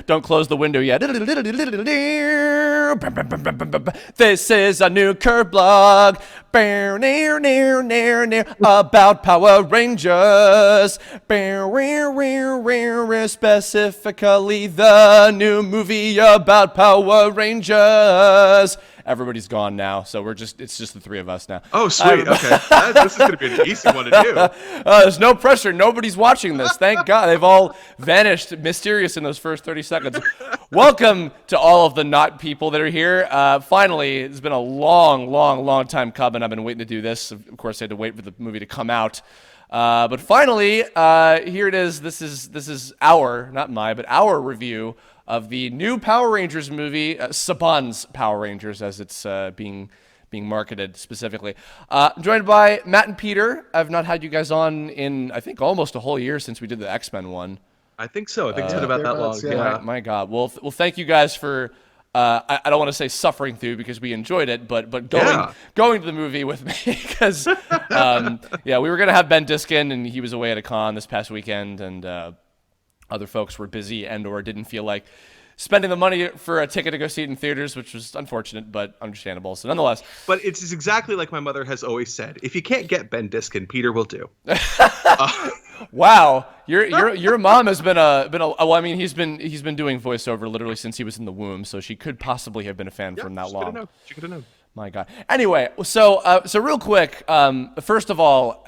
Don't close the window yet. This is a new Kirblog about Power Rangers. Specifically the new movie about Power Rangers. Everybody's gone now, so it's just the three of us now. Oh, sweet. Okay. This is going to be an easy one to do. There's no pressure. Nobody's watching this. Thank God. They've all vanished mysterious in those first 30 seconds. Welcome to all of the not people that are here. Finally, it's been a long time coming. I've been waiting to do this. Of course, I had to wait for the movie to come out. But finally, here it is. This is our, not my, but our review of the new Power Rangers movie, Saban's Power Rangers, as it's being marketed specifically. I'm joined by Matt and Peter. I've not had you guys on in, I think, almost a whole year since we did the X-Men one. I think so. I think it's been about that long. Yeah. My God. Well, thank you guys for. I don't want to say suffering through because we enjoyed it, but going to the movie with me because we were gonna have Ben Diskin and he was away at a con this past weekend and other folks were busy and or didn't feel like spending the money for a ticket to go see it in theaters, which was unfortunate but understandable. So nonetheless, but it's exactly like my mother has always said: if you can't get Ben Diskin, Peter will do. Wow, your mom has been a well, I mean, he's been doing voiceover literally since he was in the womb, so she could possibly have been a fan from that long. She could have known. My God. Anyway, so real quick, first of all,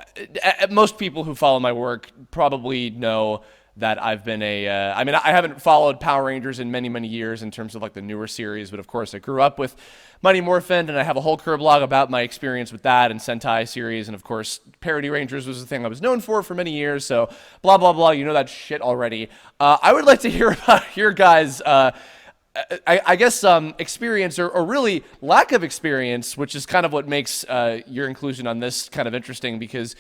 most people who follow my work probably know that I've been I haven't followed Power Rangers in many years in terms of like the newer series, but of course I grew up with Mighty Morphin, and I have a whole Kirblog about my experience with that and Sentai series, and of course Parody Rangers was the thing I was known for many years, so blah blah blah, you know that shit already. I would like to hear about your guys' I guess experience or really lack of experience, which is kind of what makes your inclusion on this kind of interesting because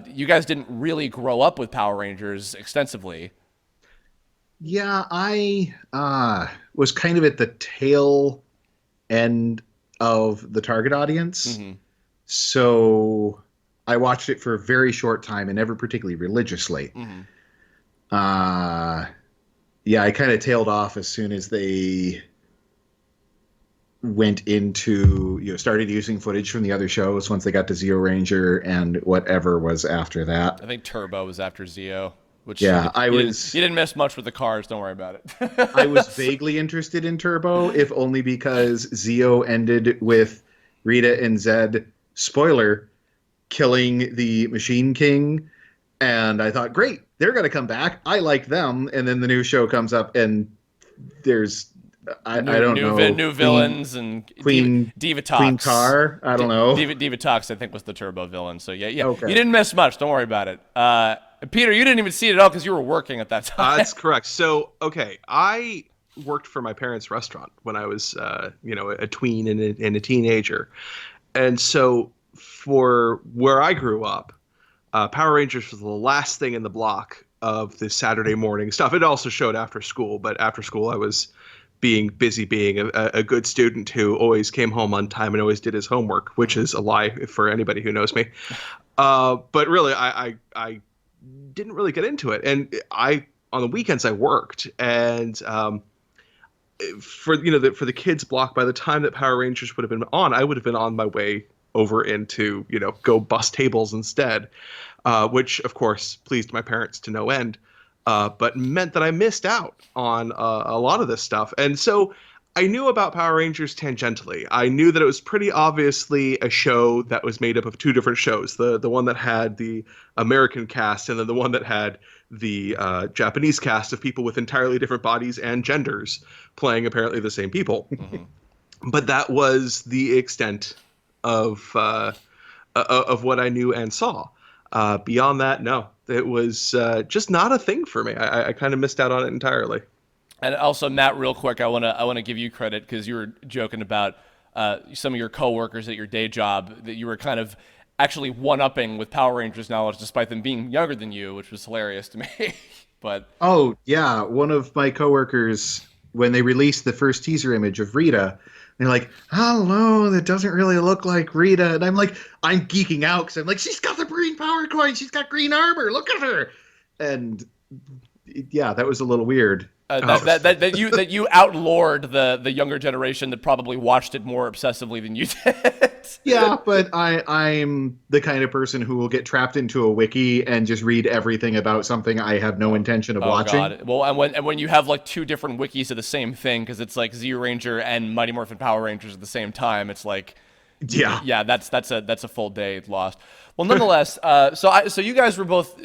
you guys didn't really grow up with Power Rangers extensively. Yeah, I was kind of at the tail end of the target audience. Mm-hmm. So I watched it for a very short time and never particularly religiously. Mm-hmm. Yeah, I kind of tailed off as soon as they went into, started using footage from the other shows once they got to Zeo Ranger and whatever was after that. I think Turbo was after Zeo. Which yeah, you didn't miss much with the cars. Don't worry about it. I was vaguely interested in Turbo, if only because Zeo ended with Rita and Zed, spoiler, killing the Machine King. And I thought, great, they're going to come back. I like them. And then the new show comes up and there's, I don't know. New villains and Divatox. Queen Tar, I don't know. Divatox, I think, was the Turbo villain. So yeah. Okay. You didn't miss much. Don't worry about it. Peter, you didn't even see it at all because you were working at that time. That's correct. So, okay, I worked for my parents' restaurant when I was, a tween and a teenager. And so for where I grew up, Power Rangers was the last thing in the block of the Saturday morning stuff. It also showed after school, but after school I was being a good student who always came home on time and always did his homework, which is a lie for anybody who knows me. But really, I didn't really get into it. And on the weekends I worked, and for the kids block, by the time that Power Rangers would have been on, I would have been on my way over into, go bust tables instead, which of course pleased my parents to no end, but meant that I missed out on a lot of this stuff. And so I knew about Power Rangers tangentially. I knew that it was pretty obviously a show that was made up of two different shows, the one that had the American cast and then the one that had the Japanese cast of people with entirely different bodies and genders playing apparently the same people. Mm-hmm. But that was the extent of what I knew and saw. Beyond that, no, it was just not a thing for me. I kind of missed out on it entirely. And also, Matt, real quick, I want to give you credit because you were joking about some of your coworkers at your day job that you were kind of actually one-upping with Power Rangers knowledge despite them being younger than you, which was hilarious to me. But oh yeah, one of my coworkers, when they released the first teaser image of Rita, they're like, I don't know, that doesn't really look like Rita. And I'm like, I'm geeking out because I'm like, she's got the green power coin. She's got green armor. Look at her. And yeah, that was a little weird. That you outlawed the younger generation that probably watched it more obsessively than you did. Yeah, but I'm the kind of person who will get trapped into a wiki and just read everything about something I have no intention of watching. God. Well, and when you have like two different wikis of the same thing, because it's like Zeo Ranger and Mighty Morphin Power Rangers at the same time, it's like, yeah, that's a full day lost. Well, nonetheless, so you guys were both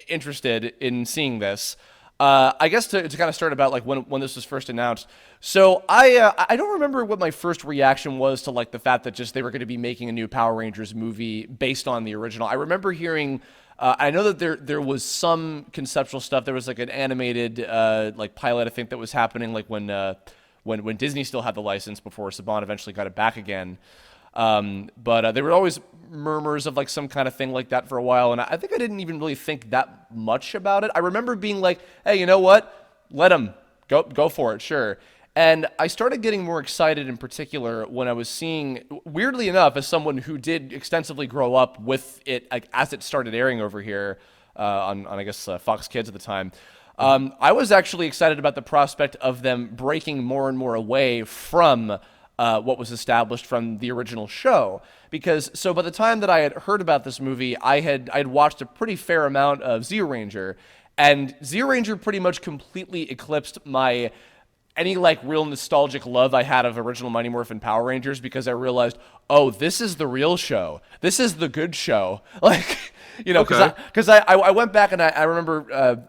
interested in seeing this. I guess to kind of start about like when this was first announced. So I don't remember what my first reaction was to like the fact that just they were going to be making a new Power Rangers movie based on the original. I remember hearing. I know that there was some conceptual stuff. There was like an animated like pilot, I think, that was happening like when Disney still had the license before Saban eventually got it back again. But there were always murmurs of like some kind of thing like that for a while, and I think I didn't even really think that much about it. I remember being like, hey, you know what? Let them go for it, sure. And I started getting more excited in particular when I was seeing, weirdly enough, as someone who did extensively grow up with it, like, as it started airing over here on I guess Fox Kids at the time. I was actually excited about the prospect of them breaking more and more away from what was established from the original show. Because, so by the time that I had heard about this movie, I'd watched a pretty fair amount of Zeo Ranger, and Zeo Ranger pretty much completely eclipsed any like real nostalgic love I had of original Mighty Morphin Power Rangers, because I realized, oh, this is the real show. This is the good show. Like, you know, because I went back and I remember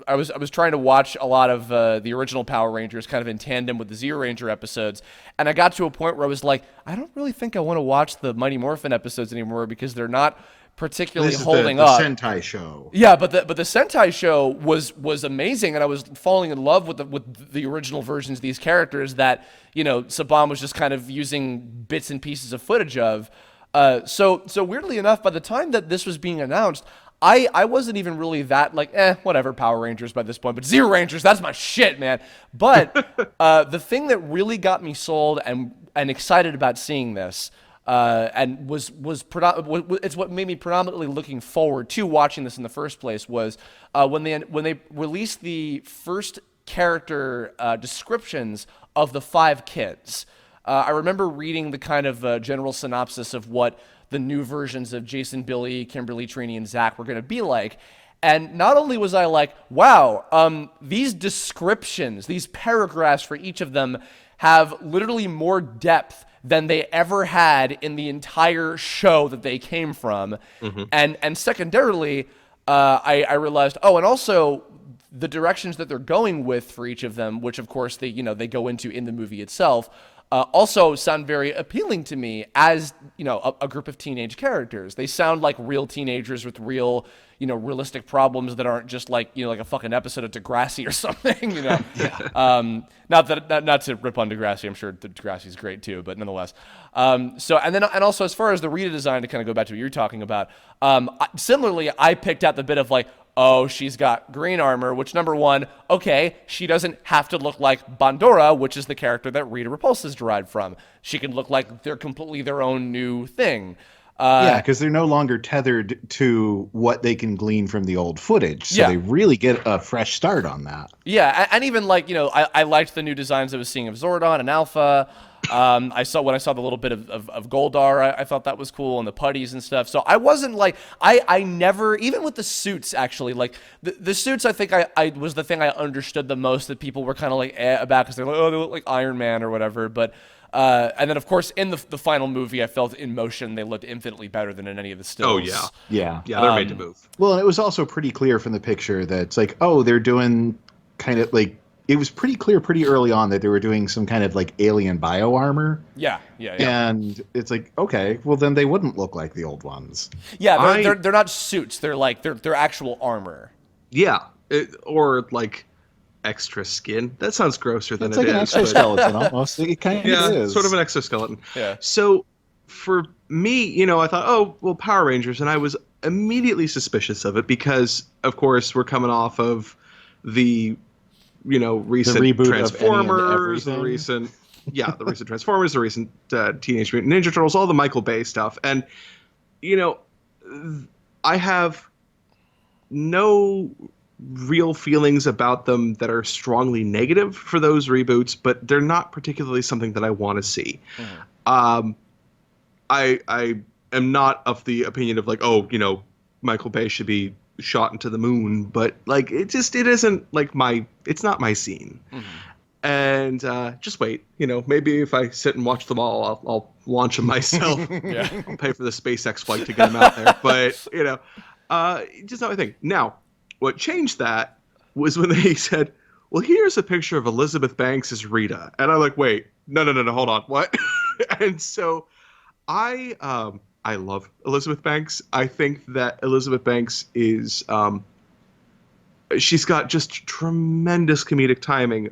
I was trying to watch a lot of the original Power Rangers kind of in tandem with the Zeo Ranger episodes, and I got to a point where I was like, I don't really think I want to watch the Mighty Morphin episodes anymore because they're not particularly holding up. The Sentai show. Yeah, but the Sentai show was amazing, and I was falling in love with the original versions of these characters that, you know, Saban was just kind of using bits and pieces of footage of. So weirdly enough, by the time that this was being announced, I wasn't even really that like, whatever, Power Rangers by this point, but Zeo Rangers, that's my shit, man. But the thing that really got me sold and excited about seeing this, and it's what made me predominantly looking forward to watching this in the first place, was when they released the first character descriptions of the 5 kids. I remember reading the kind of general synopsis of what the new versions of Jason, Billy, Kimberly, Trini, and Zach were going to be like. And not only was I like, wow, these descriptions, these paragraphs for each of them have literally more depth than they ever had in the entire show that they came from. Mm-hmm. And secondarily, I realized, and also the directions that they're going with for each of them, which of course they go into in the movie itself, also sound very appealing to me as, you know, a group of teenage characters. They sound like real teenagers with real, you know, realistic problems that aren't just like, you know, like a fucking episode of Degrassi or something, you know. Yeah. Not to rip on Degrassi, I'm sure Degrassi's great too, but nonetheless. And also as far as the Rita design, to kind of go back to what you're talking about, similarly, I picked out the bit of like, oh, she's got green armor, which, number one, okay, she doesn't have to look like Bandora, which is the character that Rita Repulsa is derived from. She can look like they're completely their own new thing. Yeah, because they're no longer tethered to what they can glean from the old footage. So they really get a fresh start on that. Yeah, and even like, you know, I liked the new designs I was seeing of Zordon and Alpha. When I saw the little bit of Goldar, I thought that was cool, and the putties and stuff. So I wasn't like, I never, even with the suits, actually, like the suits, I think I was the thing I understood the most that people were kind of like about, because they're like, oh, they look like Iron Man or whatever. But and then of course in the final movie, I felt in motion they looked infinitely better than in any of the stills. Oh yeah, they're made to move. Well, it was also pretty clear from the picture that it's like, oh, they're doing kind of like, it was pretty clear pretty early on that they were doing some kind of like alien bio armor. Yeah. And it's like, okay, well then they wouldn't look like the old ones. Yeah, they're not suits. They're like they're actual armor. Yeah, or like extra skin. That sounds grosser than it's like an exoskeleton almost. It kind of is. Sort of an exoskeleton. Yeah. So for me, you know, I thought, oh, well, Power Rangers, and I was immediately suspicious of it because, of course, we're coming off of the, you know, recent reboot Transformers, the recent Yeah, the recent Transformers, the recent Teenage Mutant Ninja Turtles, all the Michael Bay stuff. And, I have no real feelings about them that are strongly negative for those reboots, but they're not particularly something that I want to see. I am not of the opinion of like, Michael Bay should be shot into the moon, but like it isn't like it's not my scene. And just wait, maybe if I sit and watch them all, I'll launch them myself. I'll pay for the SpaceX flight to get them out there. But just not my thing. Now, what changed that was when they said, "Well, here's a picture of Elizabeth Banks as Rita," and I'm like, "Wait, no, hold on, what?" And so I love Elizabeth Banks. I think that Elizabeth Banks is she's got just tremendous comedic timing,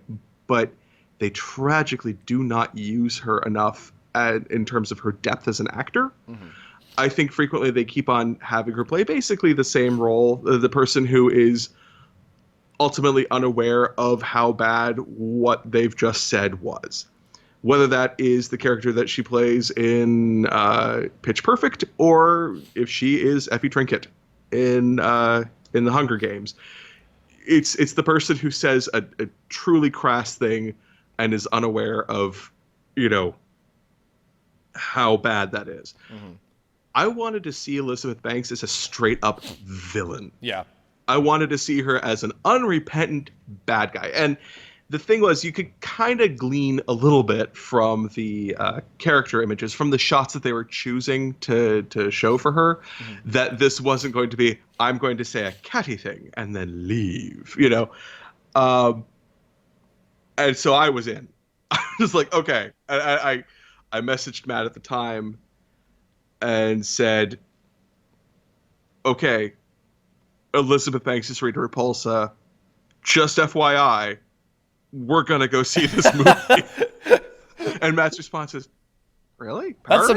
but they tragically do not use her enough in terms of her depth as an actor. I think frequently they keep on having her play basically the same role, the person who is ultimately unaware of how bad what they've just said was. Whether that is the character that she plays in Pitch Perfect, or if she is Effie Trinket in The Hunger Games. It's the person who says a truly crass thing and is unaware of, how bad that is. I wanted to see Elizabeth Banks as a straight up villain. Yeah. I wanted to see her as an unrepentant bad guy. And the thing was, you could kind of glean a little bit from the character images, from the shots that they were choosing to show for her, that this wasn't going to be, I'm going to say a catty thing and then leave, And so I was in. I was like, okay. I messaged Matt at the time and said, okay, Elizabeth Banks is Rita Repulsa. Just FYI, we're going to go see this movie. And Matt's response is, really? That's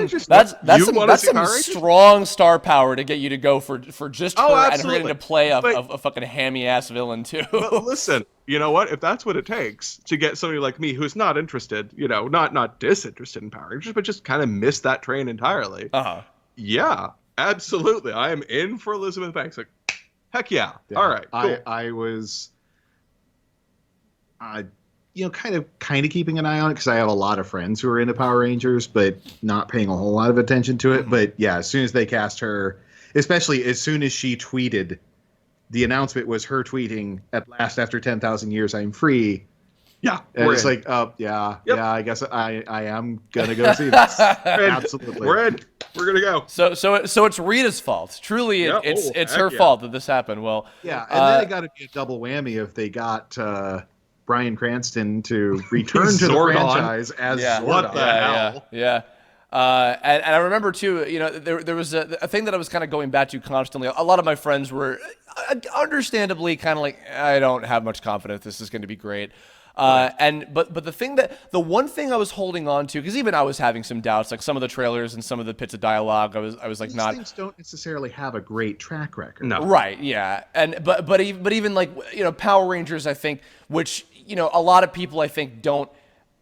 some strong star power to get you to go for just her and her getting to play a fucking hammy-ass villain, too. But listen, you know what? If that's what it takes to get somebody like me who's not interested, not disinterested in Power Rangers, but just kind of missed that train entirely. Yeah, absolutely. I am in for Elizabeth Banks. Like, heck yeah. All right, cool. I was... kind of keeping an eye on it because I have a lot of friends who are into Power Rangers, but not paying a whole lot of attention to it. But yeah, as soon as they cast her, especially as soon as she tweeted, the announcement was her tweeting, "At last, after 10,000 years, I'm free." Yeah, and it's like, yeah, I guess I am gonna go see this. Absolutely, we're in. We're gonna go. So it's Rita's fault. Truly, it's her fault that this happened. Well, yeah, and then it got to be a double whammy if they got Bryan Cranston to return to the franchise as Zordon. What the hell? Yeah. And I remember too, there was a thing that I was kind of going back to constantly. A lot of my friends were understandably kind of like, I don't have much confidence this is going to be great. But the one thing I was holding on to, because even I was having some doubts, like some of the trailers and some of the bits of dialogue, I was like, these things don't necessarily have a great track record. No. Right. Yeah. And but even like Power Rangers, I think, which a lot of people I think don't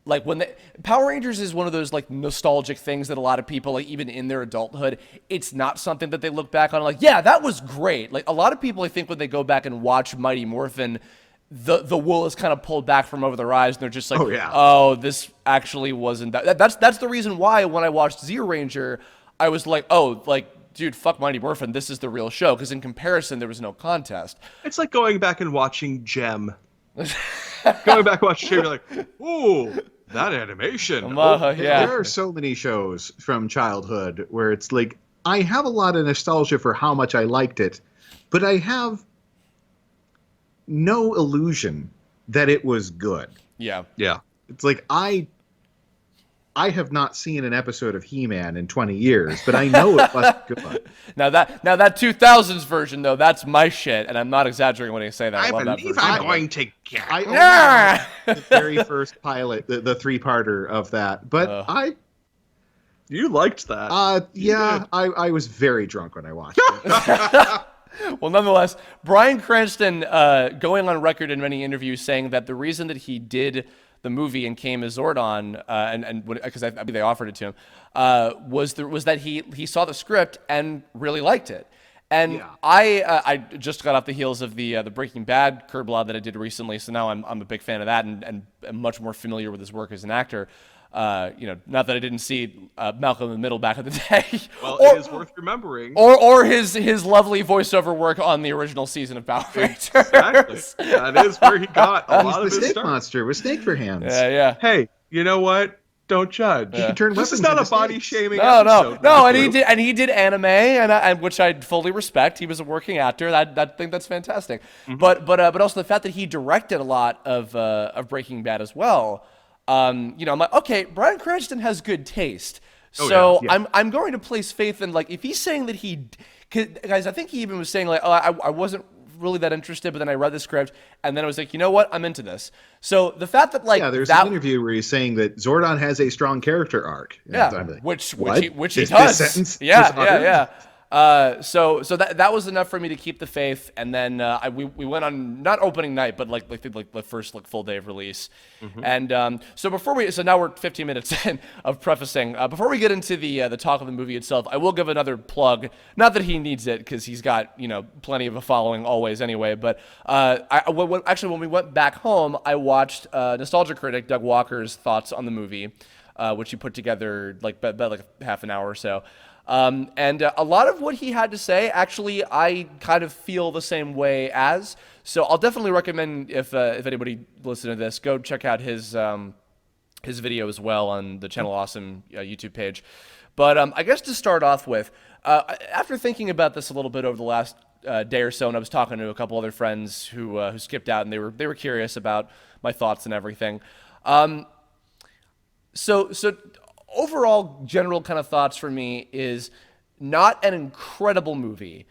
like when Power Rangers is one of those like nostalgic things that a lot of people, like even in their adulthood, it's not something that they look back on like, yeah, that was great. Like a lot of people, I think, when they go back and watch Mighty Morphin, the wool is kind of pulled back from over their eyes, and they're just like, oh, this actually wasn't that. That's the reason why when I watched Zero Ranger, I was like, oh, like, dude, fuck Mighty Morphin, this is the real show, because in comparison, there was no contest. It's like going back and watching Gem. Going back and watching Gem, you're like, ooh, that animation. There are so many shows from childhood where it's like, I have a lot of nostalgia for how much I liked it, but I have no illusion that it was good. Yeah. It's like I have not seen an episode of He-Man in 20 years, but I know it was good. Now that 2000s version though, that's my shit, and I'm not exagerating when I say that. I believe I'm going to get. I only watched the very first pilot, the 3-parter of that, but You liked that. I was very drunk when I watched it. Well, nonetheless, Bryan Cranston going on record in many interviews saying that the reason that he did the movie and came as Zordon, and because I believe they offered it to him, was that he saw the script and really liked it. And Yeah. I just got off the heels of the Breaking Bad Kirblog that I did recently, so now I'm a big fan of that and am much more familiar with his work as an actor. Not that I didn't see Malcolm in the Middle back in the day. Well, it is worth remembering. Or his lovely voiceover work on the original season of Power Rangers. Exactly. That is where he got a He's lot the of his snake start. monster with snake for hands. Yeah. Hey, you know what? Don't judge. He can turn This is weapons not a into body snakes. shaming No, episode. and he did anime, and which I fully respect. He was a working actor. I think that's fantastic. But also the fact that he directed a lot of Breaking Bad as well. I'm like, okay, Bryan Cranston has good taste. So yeah. I'm going to place faith in, like, if he's saying that guys, I think he even was saying, like, oh, I wasn't really that interested, but then I read the script and then I was like, you know what, I'm into this. So the fact that, like, There's that an interview where he's saying that Zordon has a strong character arc. And yeah, I'm like, which what? he This does. sentence was Yeah. So that was enough for me to keep the faith, and then we went on, not opening night, but like the first full day of release, and so now we're 15 minutes in of prefacing. Before we get into the talk of the movie itself, I will give another plug. Not that he needs it, because he's got plenty of a following always anyway. But when we went back home, I watched nostalgia critic Doug Walker's thoughts on the movie, which he put together about like half an hour or so. And a lot of what he had to say, actually, I kind of feel the same way as. So I'll definitely recommend, if anybody listening to this, go check out his video as well on the Channel Awesome YouTube page. But I guess to start off with, after thinking about this a little bit over the last day or so, and I was talking to a couple other friends who skipped out, and they were curious about my thoughts and everything. So overall general kind of thoughts for me is not an incredible movie,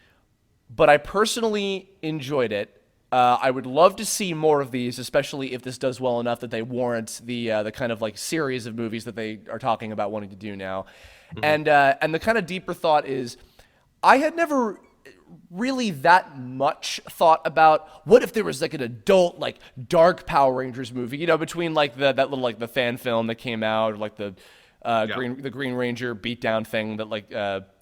but I personally enjoyed it. I would love to see more of these, especially if this does well enough that they warrant the kind of like series of movies that they are talking about wanting to do now. And the kind of deeper thought is, I had never really that much thought about what if there was like an adult, like, dark Power Rangers movie, between like that little, like, the fan film that came out, or like the Green Ranger beatdown thing that, like,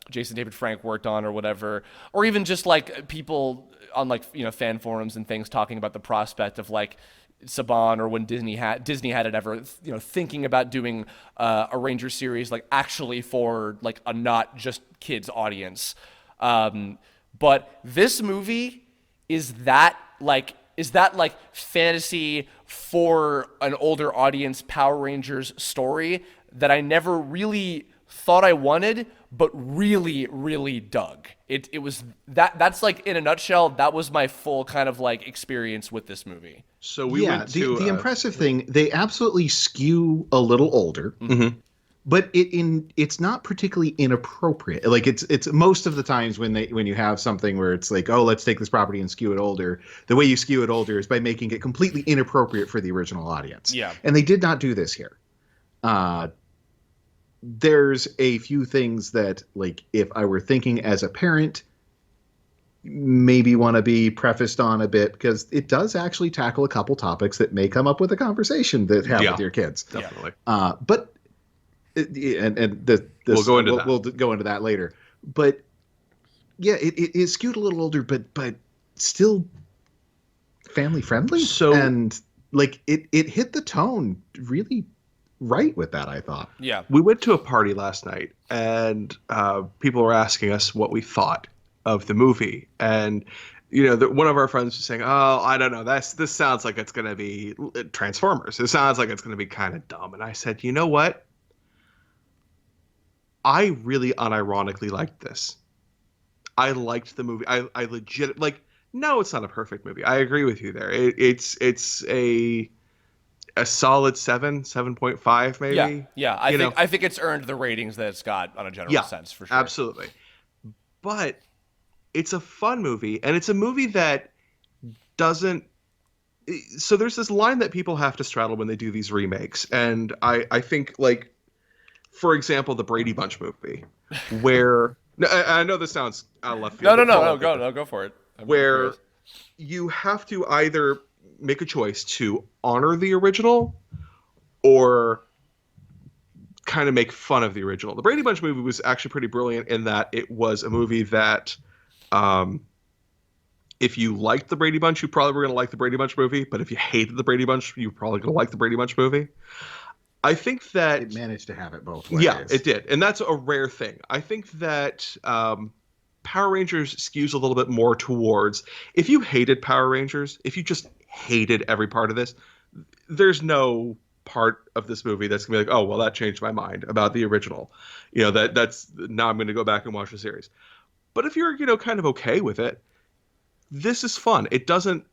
Jason David Frank worked on or whatever, or even just like people on, like, fan forums and things talking about the prospect of, like, Saban, or when Disney had it ever, thinking about doing a Ranger series, like, actually for, like, a not just kids audience. But this movie is that fantasy for an older audience Power Rangers story that I never really thought I wanted, but really, really dug. It was that's like, in a nutshell, that was my full kind of like experience with this movie. So we went to the impressive thing, they absolutely skew a little older. But it's not particularly inappropriate. Like, it's most of the times when you have something where it's like, oh, let's take this property and skew it older. The way you skew it older is by making it completely inappropriate for the original audience. Yeah. And they did not do this here. There's a few things that, like, if I were thinking as a parent, maybe want to be prefaced on a bit, because it does actually tackle a couple topics that may come up with a conversation that have with your kids. Definitely. But we'll go into that. We'll go into that later. But yeah, it skewed a little older, but still family friendly. So, and like it hit the tone really right with that, I thought. Yeah. We went to a party last night, and people were asking us what we thought of the movie, and one of our friends was saying, "Oh, I don't know. This sounds like it's going to be Transformers. It sounds like it's going to be kind of dumb." And I said, "You know what? I really unironically liked this. I liked the movie. I legit, like, no, it's not a perfect movie. I agree with you there. It's a solid 7.5 maybe. Yeah. I think it's earned the ratings that it's got on a general sense, for sure. Absolutely. But it's a fun movie, and it's a movie that doesn't. So there's this line that people have to straddle when they do these remakes, and I think, like, for example, the Brady Bunch movie, where I know this sounds out of left field. No, go for it. Where you have to either make a choice to honor the original or kind of make fun of the original. The Brady Bunch movie was actually pretty brilliant in that it was a movie that, if you liked the Brady Bunch, you probably were going to like the Brady Bunch movie. But if you hated the Brady Bunch, you were probably going to like the Brady Bunch movie. I think that It managed to have it both ways. yeah, it did, and that's a rare thing. I think that Power Rangers skews a little bit more towards, if you hated Power Rangers, if you just hated every part of this, there's no part of this movie that's gonna be like, oh well, that changed my mind about the original. That's now I'm going to go back and watch the series. But if you're kind of okay with it, this is fun. It doesn't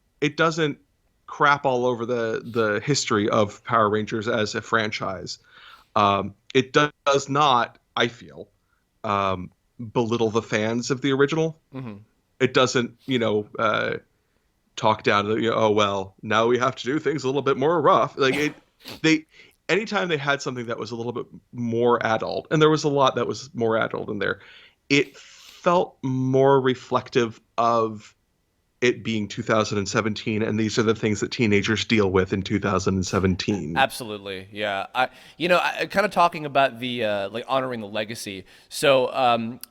crap all over the history of Power Rangers as a franchise. It does not, I feel, belittle the fans of the original. Mm-hmm. It doesn't, talk down to oh well, now we have to do things a little bit more rough. Like anytime they had something that was a little bit more adult, and there was a lot that was more adult in there, it felt more reflective of it being 2017, and these are the things that teenagers deal with in 2017. Absolutely, yeah. I kind of talking about the like honoring the legacy. So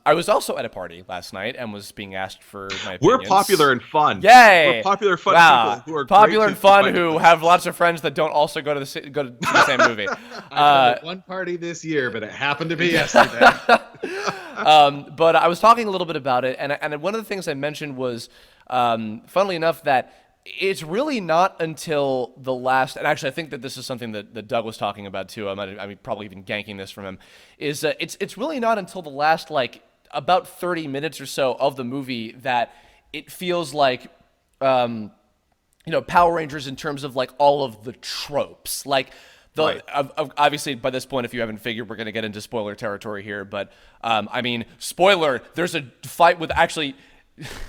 I was also at a party last night and was being asked for my opinions. We're popular and fun. Yay! We're popular, fun people who are popular great and fun to who have lots of friends that don't also go to see the same movie. I went to one party this year, but it happened to be yesterday. But I was talking a little bit about it, and one of the things I mentioned was, funnily enough, that it's really not until the last, and actually I think that this is something that Doug was talking about too. I mean, probably even ganking this from him. Is it's really not until the last like about 30 minutes or so of the movie that it feels like, Power Rangers in terms of like all of the tropes, like. Right. Obviously, by this point, if you haven't figured, we're going to get into spoiler territory here. But, I mean, spoiler, there's a fight with actually,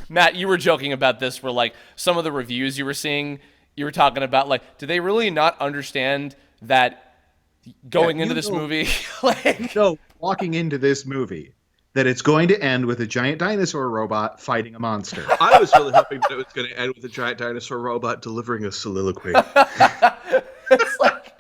Matt, you were joking about this where, like, some of the reviews you were seeing, you were talking about, like, do they really not understand that going into this movie? Walking into this movie, that it's going to end with a giant dinosaur robot fighting a monster. I was really hoping that it was going to end with a giant dinosaur robot delivering a soliloquy. It's like,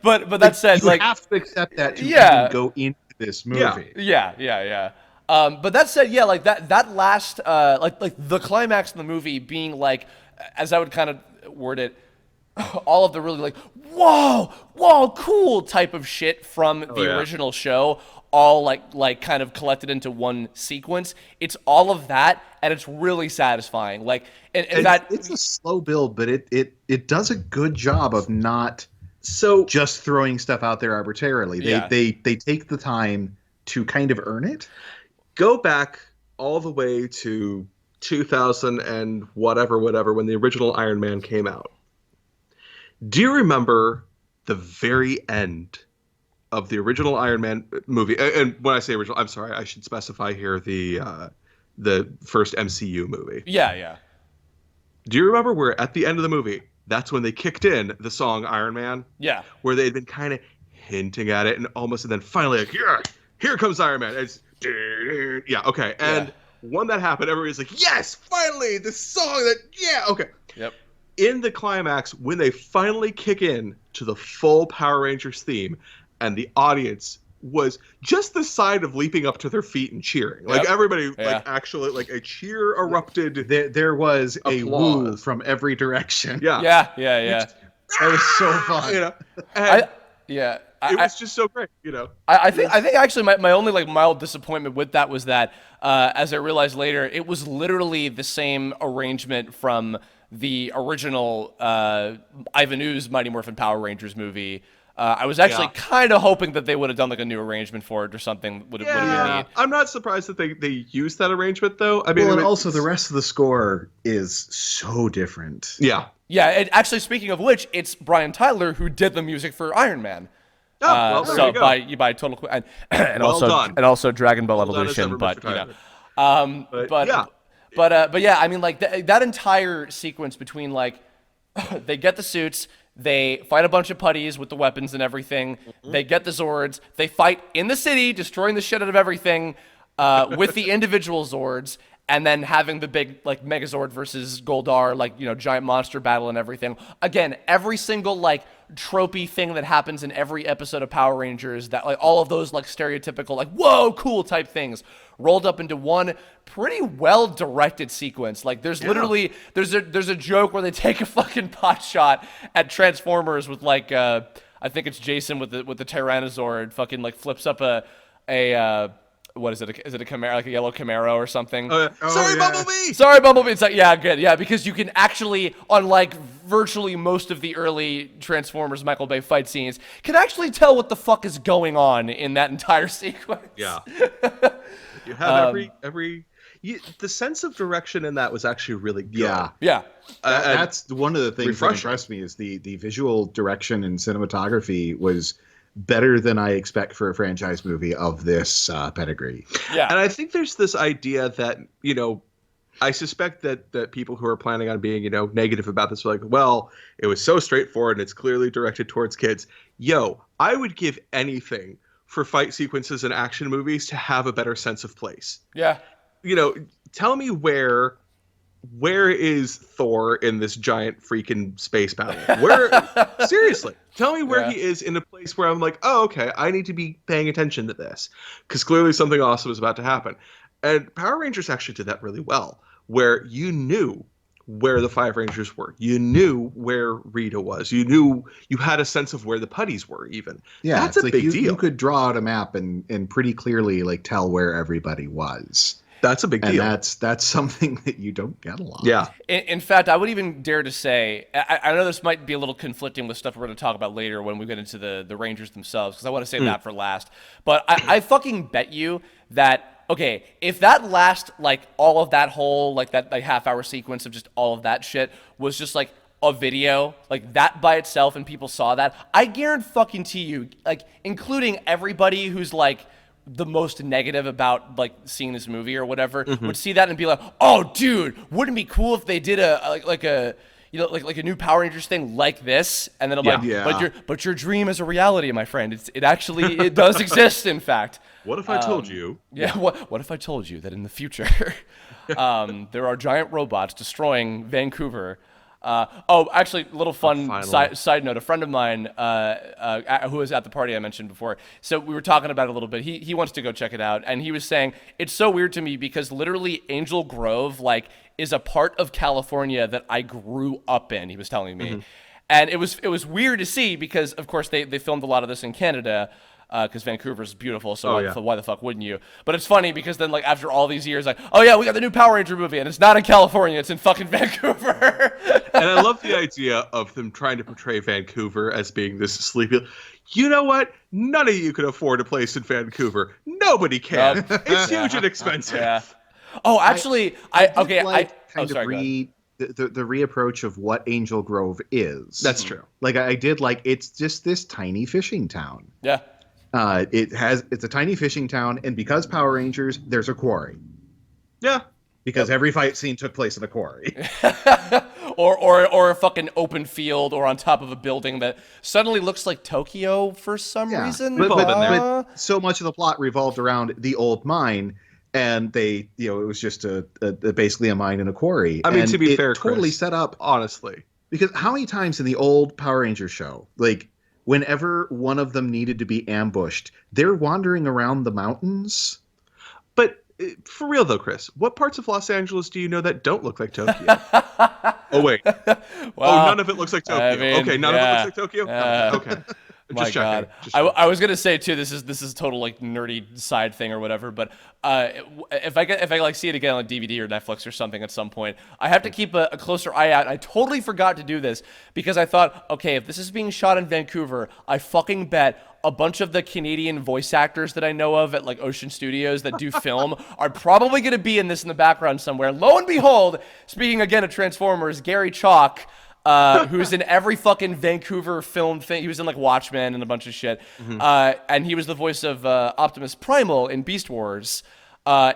but that said, you like, have to accept that to even go into this movie. Yeah. But that said, yeah, like that last, like the climax of the movie being like, as I would kind of word it, all of the really like, whoa, cool type of shit from the original show, all like kind of collected into one sequence. It's all of that, and it's really satisfying. Like, and that it's a slow build, but it does a good job of not just throwing stuff out there arbitrarily. They take the time to kind of earn it. Go back all the way to 2000 and whatever when the original Iron Man came out. Do you remember the very end of the original Iron Man movie? And when I say original, I'm sorry, I should specify here the first MCU movie. Yeah. Do you remember where at the end of the movie, that's when they kicked in the song Iron Man? Yeah. Where they had been kind of hinting at it and then finally like, here comes Iron Man. It's yeah, okay. And when that happened, everybody's like, yes, finally, the song okay. Yep. In the climax, when they finally kick in to the full Power Rangers theme, and the audience was just the side of leaping up to their feet and cheering. Like everybody, like actually, like a cheer erupted. There was applause. A woo from every direction. Yeah. That was so fun. It was just so great, I think actually my only like mild disappointment with that was that, as I realized later, it was literally the same arrangement from the original Ivan Ooze Mighty Morphin Power Rangers movie. I was actually kind of hoping that they would have done like a new arrangement for it or something. Would have been neat. I'm not surprised that they used that arrangement though. I mean, and also the rest of the score is so different. Yeah. And actually, speaking of which, it's Brian Tyler who did the music for Iron Man. There so you go. by Total and well also done. and also Dragon Ball well Evolution, but yeah. But yeah, I mean, like that entire sequence between like they get the suits, they fight a bunch of putties with the weapons and everything, they get the Zords, they fight in the city, destroying the shit out of everything with the individual Zords, and then having the big like Megazord versus Goldar, like, you know, giant monster battle and everything. Again, every single like tropey thing that happens in every episode of Power Rangers, that like all of those like stereotypical like whoa cool type things rolled up into one pretty well directed sequence. Like there's literally there's a joke where they take a fucking pot shot at Transformers with like I think it's Jason with the Tyrannosaur fucking like flips up a what is it? Is it a Camaro, like a yellow Camaro or something? Sorry, Bumblebee! Sorry, Bumblebee. It's like, yeah, good. Yeah, because you can actually, unlike virtually most of the early Transformers Michael Bay fight scenes, can actually tell what the fuck is going on in that entire sequence. Yeah. You have the sense of direction in that was actually really good. Yeah. That's one of the things that refreshing. impressed me is the visual direction and cinematography was better than I expect for a franchise movie of this pedigree. Yeah. And I think there's this idea that, you know, I suspect that people who are planning on being, you know, negative about this are like, well, it was so straightforward and it's clearly directed towards kids. Yo, I would give anything for fight sequences in action movies to have a better sense of place. Yeah. You know, tell me where is Thor in this giant freaking space battle? Seriously, tell me where he is in a place where I'm like, oh, okay, I need to be paying attention to this because clearly something awesome is about to happen. And Power Rangers actually did that really well, where you knew where the Five Rangers were. You knew where Rita was. You knew, you had a sense of where the putties were even. Yeah, that's a like big deal. You could draw out a map and pretty clearly like tell where everybody was. That's a big deal. And that's something that you don't get a lot. Yeah. In fact, I would even dare to say, I know this might be a little conflicting with stuff we're going to talk about later when we get into the Rangers themselves, because I want to save that for last. But I fucking bet you that, okay, if that last, like, all of that whole, like, that like half-hour sequence of just all of that shit was just, like, a video, like, that by itself, and people saw that, I guarantee you, like, including everybody who's, like, the most negative about like seeing this movie or whatever would see that and be like, oh dude, wouldn't it be cool if they did a new Power Rangers thing like this? And then I'm like, but your dream is a reality, my friend. It does exist, in fact. What if I told you? Yeah, what if I told you that in the future there are giant robots destroying Vancouver? Actually, little fun side note. A friend of mine who was at the party I mentioned before, so we were talking about it a little bit. He wants to go check it out, and he was saying, it's so weird to me because literally Angel Grove, like, is a part of California that I grew up in, he was telling me. And it was weird to see because, of course, they filmed a lot of this in Canada, because Vancouver's beautiful, so why the fuck wouldn't you? But it's funny because then, like, after all these years, like, oh yeah, we got the new Power Ranger movie, and it's not in California, it's in fucking Vancouver. And I love the idea of them trying to portray Vancouver as being this sleepy. You know what? None of you can afford a place in Vancouver. Nobody can. It's huge and expensive. Yeah. Oh, actually, the reapproach of what Angel Grove is. That's true. Like I did, like it's just this tiny fishing town. Yeah. It's a tiny fishing town, and because Power Rangers, there's a quarry. Yeah. Because every fight scene took place in a quarry. or a fucking open field or on top of a building that suddenly looks like Tokyo for some reason. But so much of the plot revolved around the old mine, and it was just basically a mine and a quarry. I mean, and to be fair, totally Chris, set up. Honestly. Because how many times in the old Power Rangers show, like, whenever one of them needed to be ambushed, they're wandering around the mountains. But for real though, Chris, what parts of Los Angeles do you know that don't look like Tokyo? Oh wait. Well, none of it looks like Tokyo. I mean, okay, none of it looks like Tokyo. Okay. My God, I was gonna say too. This is total like nerdy side thing or whatever. But if I like see it again on DVD or Netflix or something at some point, I have to keep a closer eye out. I totally forgot to do this because I thought, okay, if this is being shot in Vancouver, I fucking bet a bunch of the Canadian voice actors that I know of at like Ocean Studios that do film are probably gonna be in this in the background somewhere. Lo and behold, speaking again of Transformers, Gary Chalk. Who's in every fucking Vancouver film thing. He was in like Watchmen and a bunch of shit. And he was the voice of Optimus Primal in Beast Wars.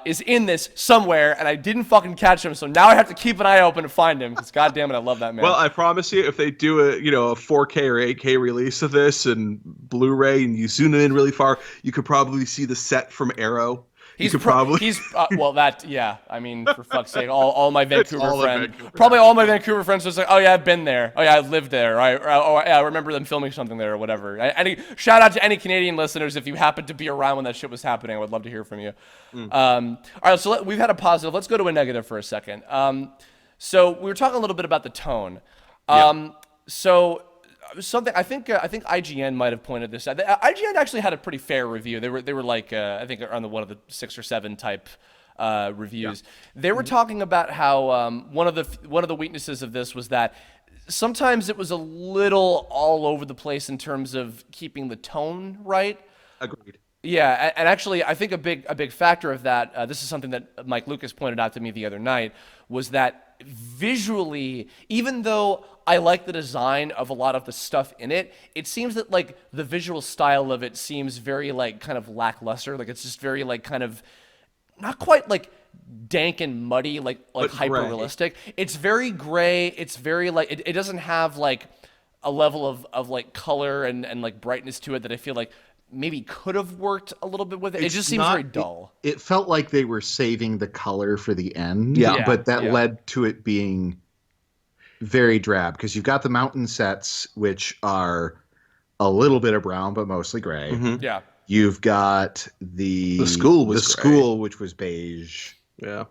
Is in this somewhere, and I didn't fucking catch him, so now I have to keep an eye open to find him, because goddamn it, I love that man. Well, I promise you, if they do a 4K or 8K release of this and Blu-ray, and you zoom in really far, you could probably see the set from Arrow. He's could probably. He's well, that yeah. I mean, for fuck's sake, all my Vancouver all the friends, Vancouver probably all my Vancouver friends was like, oh yeah, I've been there. Oh yeah, I've lived there. Oh yeah, I remember them filming something there or whatever. Any shout out to any Canadian listeners if you happened to be around when that shit was happening. I would love to hear from you. All right, so we've had a positive. Let's go to a negative for a second. So we were talking a little bit about the tone. So something I think IGN might have pointed this out. IGN actually had a pretty fair review. They were like I think on one of the 6 or 7 type reviews. They were talking about how one of the weaknesses of this was that sometimes it was a little all over the place in terms of keeping the tone right. Agreed. Yeah, and actually, I think a big factor of that. This is something that Mike Lucas pointed out to me the other night. Was that visually, even though I like the design of a lot of the stuff in it, it seems that like the visual style of it seems very like kind of lackluster. Like it's just very like kind of not quite like dank and muddy, like hyper realistic. It's very gray. It's very like it doesn't have like a level of like color and like brightness to it that I feel like maybe could have worked a little bit with it. It just seems very dull. It felt like they were saving the color for the end, Yeah. but that led to it being very drab because you've got the mountain sets, which are a little bit of brown, but mostly gray. Mm-hmm. Yeah. You've got the school, which was beige. Yeah.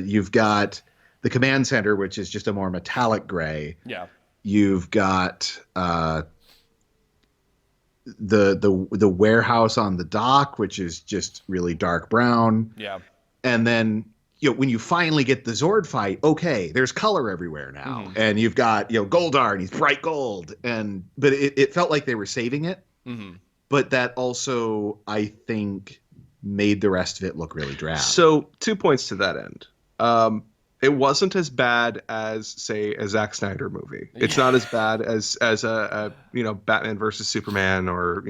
You've got the command center, which is just a more metallic gray. Yeah. You've got the warehouse on the dock, which is just really dark brown. Yeah. And then, when you finally get the Zord fight, okay, there's color everywhere now. Mm-hmm. And you've got, Goldar, and he's bright gold. But it felt like they were saving it. Mm-hmm. But that also, I think, made the rest of it look really drab. So 2 points to that end. It wasn't as bad as, say, a Zack Snyder movie. It's not as bad as a Batman versus Superman or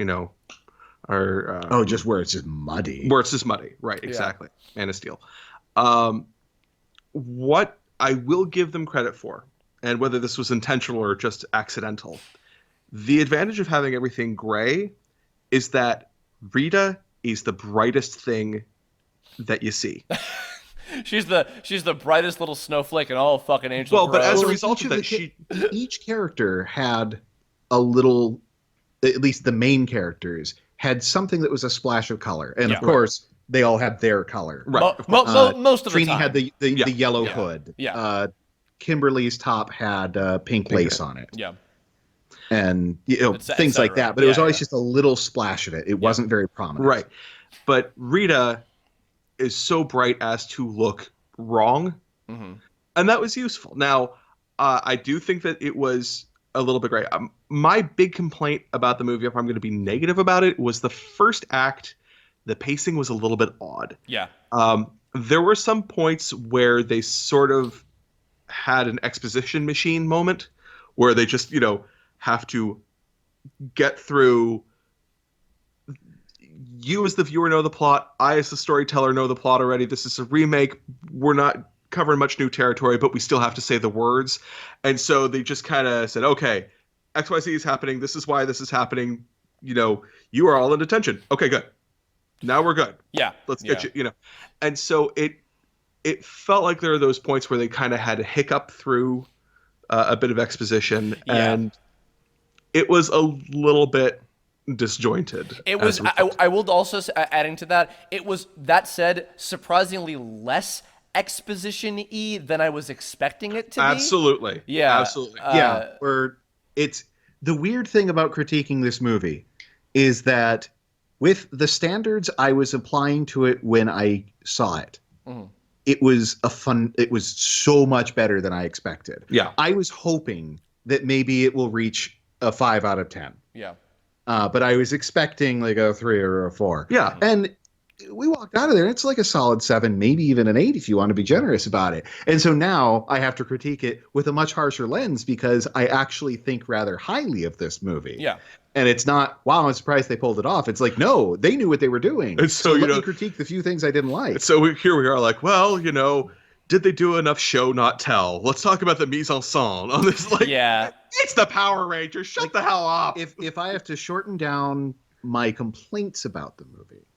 just where it's just muddy. Where it's just muddy, right? Exactly. Yeah. Man of Steel. What I will give them credit for, and whether this was intentional or just accidental, the advantage of having everything gray is that Rita is the brightest thing that you see. She's the brightest little snowflake in all of fucking Angel Grove. But as a result of that, each character had a little, at least the main characters, had something that was a splash of color. And of course, they all had their color. Right. Most of the Trini time. had the yellow hood. Yeah. Kimberly's top had pink lace on it. Yeah. And things like that. But it was always just a little splash of it. It wasn't very prominent. Right. But Rita is so bright as to look wrong. Mm-hmm. And that was useful. Now, I do think that it was a little bit gray. My big complaint about the movie, if I'm going to be negative about it, was the first act. The pacing was a little bit odd. Yeah. There were some points where they sort of had an exposition machine moment where they just, have to get through. You as the viewer know the plot. I as the storyteller know the plot already. This is a remake. We're not covering much new territory, but we still have to say the words. And so they just kind of said, okay, XYZ is happening. This is why this is happening. You are all in detention. Okay, good. Now we're good. Yeah. Let's get you. And so it felt like there were those points where they kind of had to hiccup through a bit of exposition, and it was a little bit disjointed. It was. I will also adding to that. It was, that said, surprisingly less exposition-y than I was expecting it to be. Absolutely. Yeah. Absolutely. Or it's the weird thing about critiquing this movie is that with the standards I was applying to it when I saw it, it was so much better than I expected. Yeah. I was hoping that maybe it will reach a 5 out of 10. Yeah. But I was expecting like a 3 or a 4. Yeah. And we walked out of there, and it's like a solid 7, maybe even an 8 if you want to be generous about it. And so now I have to critique it with a much harsher lens because I actually think rather highly of this movie. Yeah. And it's not, wow, I'm surprised they pulled it off. It's like, no, they knew what they were doing. And so let me critique the few things I didn't like. So here we are like, well, did they do enough show, not tell? Let's talk about the mise en scène on this. It's the Power Rangers. Shut the hell up. If I have to shorten down my complaints about the movie,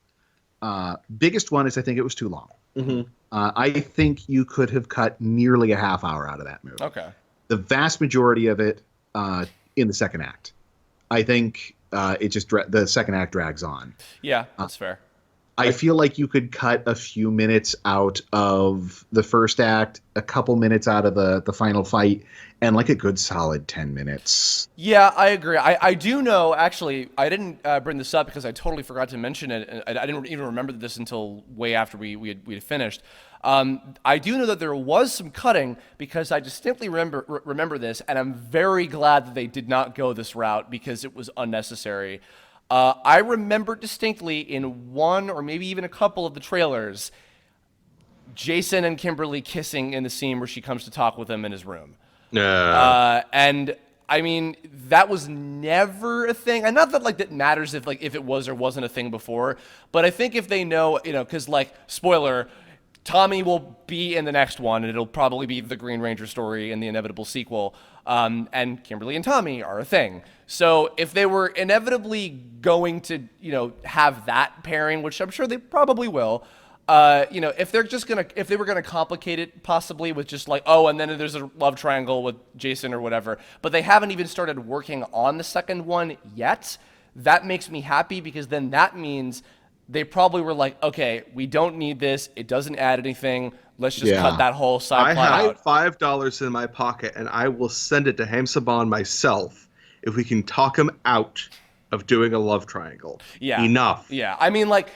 Biggest one is I think it was too long. Mm-hmm. I think you could have cut nearly a half hour out of that movie. Okay. The vast majority of it in the second act. I think the second act drags on. Yeah, that's fair. I feel like you could cut a few minutes out of the first act, a couple minutes out of the final fight, and like a good solid 10 minutes. Yeah, I agree. I do know, actually, I didn't bring this up because I totally forgot to mention it. And I didn't even remember this until way after we had finished. I do know that there was some cutting because I distinctly remember this, and I'm very glad that they did not go this route because it was unnecessary. I remember distinctly in one or maybe even a couple of the trailers, Jason and Kimberly kissing in the scene where she comes to talk with him in his room. And I mean, that was never a thing. And not that like that matters if it was or wasn't a thing before, but I think if they know, because like spoiler, Tommy will be in the next one, and it'll probably be the Green Ranger story in the inevitable sequel. And Kimberly and Tommy are a thing. So if they were inevitably going to, have that pairing, which I'm sure they probably will, if they were gonna complicate it possibly with just like, oh, and then there's a love triangle with Jason or whatever, but they haven't even started working on the second one yet, that makes me happy because then that means they probably were like, okay, we don't need this. It doesn't add anything. Let's just cut that whole side plot out. I have $5 in my pocket, and I will send it to Saban myself if we can talk him out of doing a love triangle. Yeah. Enough. Yeah. I mean, like,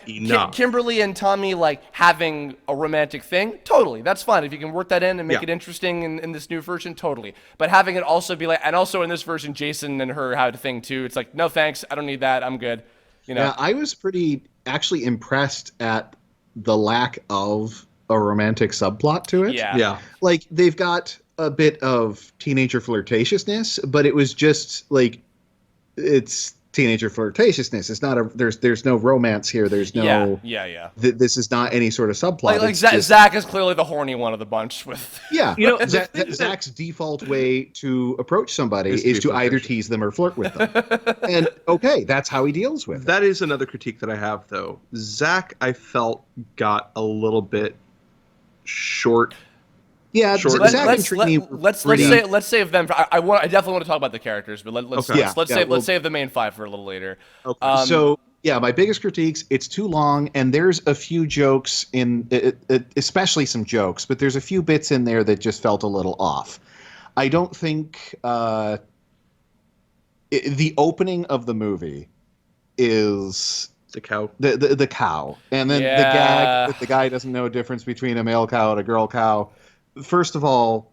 Kimberly and Tommy, like, having a romantic thing, totally. That's fine. If you can work that in and make it interesting in this new version, totally. But having it also be like, and also in this version, Jason and her had a thing, too. It's like, no, thanks. I don't need that. I'm good. Yeah, I was pretty actually impressed at the lack of a romantic subplot to it. Yeah. Like, they've got a bit of teenager flirtatiousness, but it was just like, it's teenager flirtatiousness. It's not there's no romance here. There's no this is not any sort of subplot. Like Zach is clearly the horny one of the bunch with Zach's default way to approach somebody is to either tease them or flirt with them. And okay, that's how he deals with it. That is another critique that I have, though. Zach, I felt, got a little bit short. Yeah, let's save them. I definitely want to talk about the characters, but let's save the main five for a little later. Okay. So my biggest critiques: it's too long, and there's a few jokes in it, especially some jokes, but there's a few bits in there that just felt a little off. I don't think the opening of the movie is the cow, the cow, and then the gag that the guy doesn't know a difference between a male cow and a girl cow. First of all,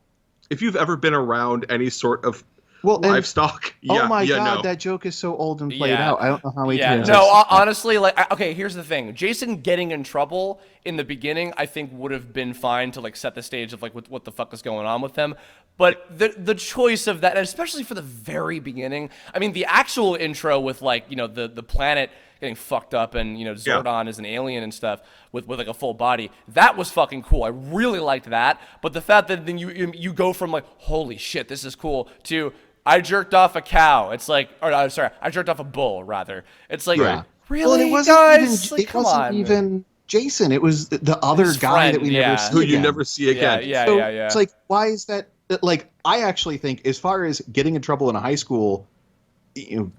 if you've ever been around any sort of livestock, God, that joke is so old and played out. I don't know how he can. No, honestly, okay, here's the thing. Jason getting in trouble in the beginning, I think would have been fine to like set the stage of like what the fuck is going on with him. But the choice of that, and especially for the very beginning, I mean, the actual intro with like, the planet getting fucked up and, Zordon is an alien and stuff with like a full body. That was fucking cool. I really liked that. But the fact that then you go from like, holy shit, this is cool, to I jerked off a cow. It's like, I jerked off a bull, rather. It's like, really, it guys? It wasn't even Jason. It was the other guy that we never see who you never see again. Yeah. It's like, why is that? Like, I actually think, as far as getting in trouble in a high school,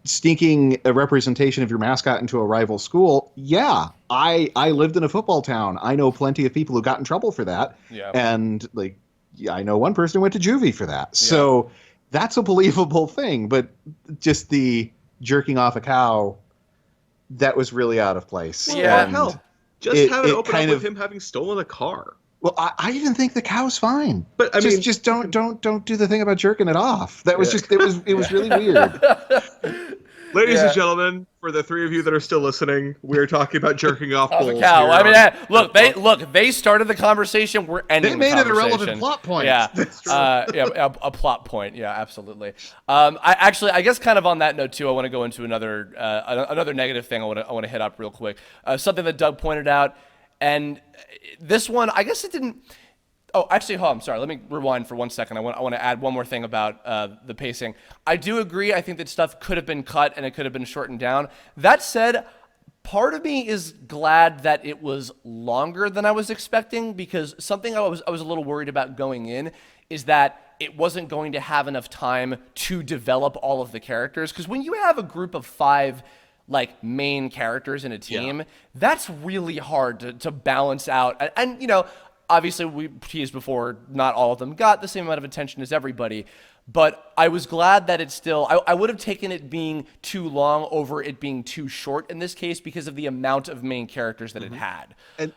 sneaking a representation of your mascot into a rival school, I lived in a football town. I know plenty of people who got in trouble for that. And I know one person who went to juvie for that. So that's a believable thing. But just the jerking off a cow, that was really out of place. Yeah, hell, just have it open up with him having stolen a car. Well, I even think the cow's fine, but I mean, just don't do the thing about jerking it off. That was just it was really weird. Ladies and gentlemen, for the three of you that are still listening, we're talking about jerking off bulls. Cow. I mean, they started the conversation. We're ending. They made it a relevant plot point. Yeah, that's true. A plot point. Yeah, absolutely. I guess kind of on that note too, I want to go into another negative thing. I want to hit up real quick. Something that Doug pointed out. And this one, I guess it didn't. Oh, actually, I'm sorry. Let me rewind for 1 second. I want to add one more thing about the pacing. I do agree. I think that stuff could have been cut and it could have been shortened down. That said, Part of me is glad that it was longer than I was expecting, because something I was a little worried about going in is that it wasn't going to have enough time to develop all of the characters. Because when you have a group of 5 like main characters in a team, that's really hard to balance out. And obviously we teased before, not all of them got the same amount of attention as everybody. But I was glad that it's still, I would have taken it being too long over it being too short in this case because of the amount of main characters that it had. And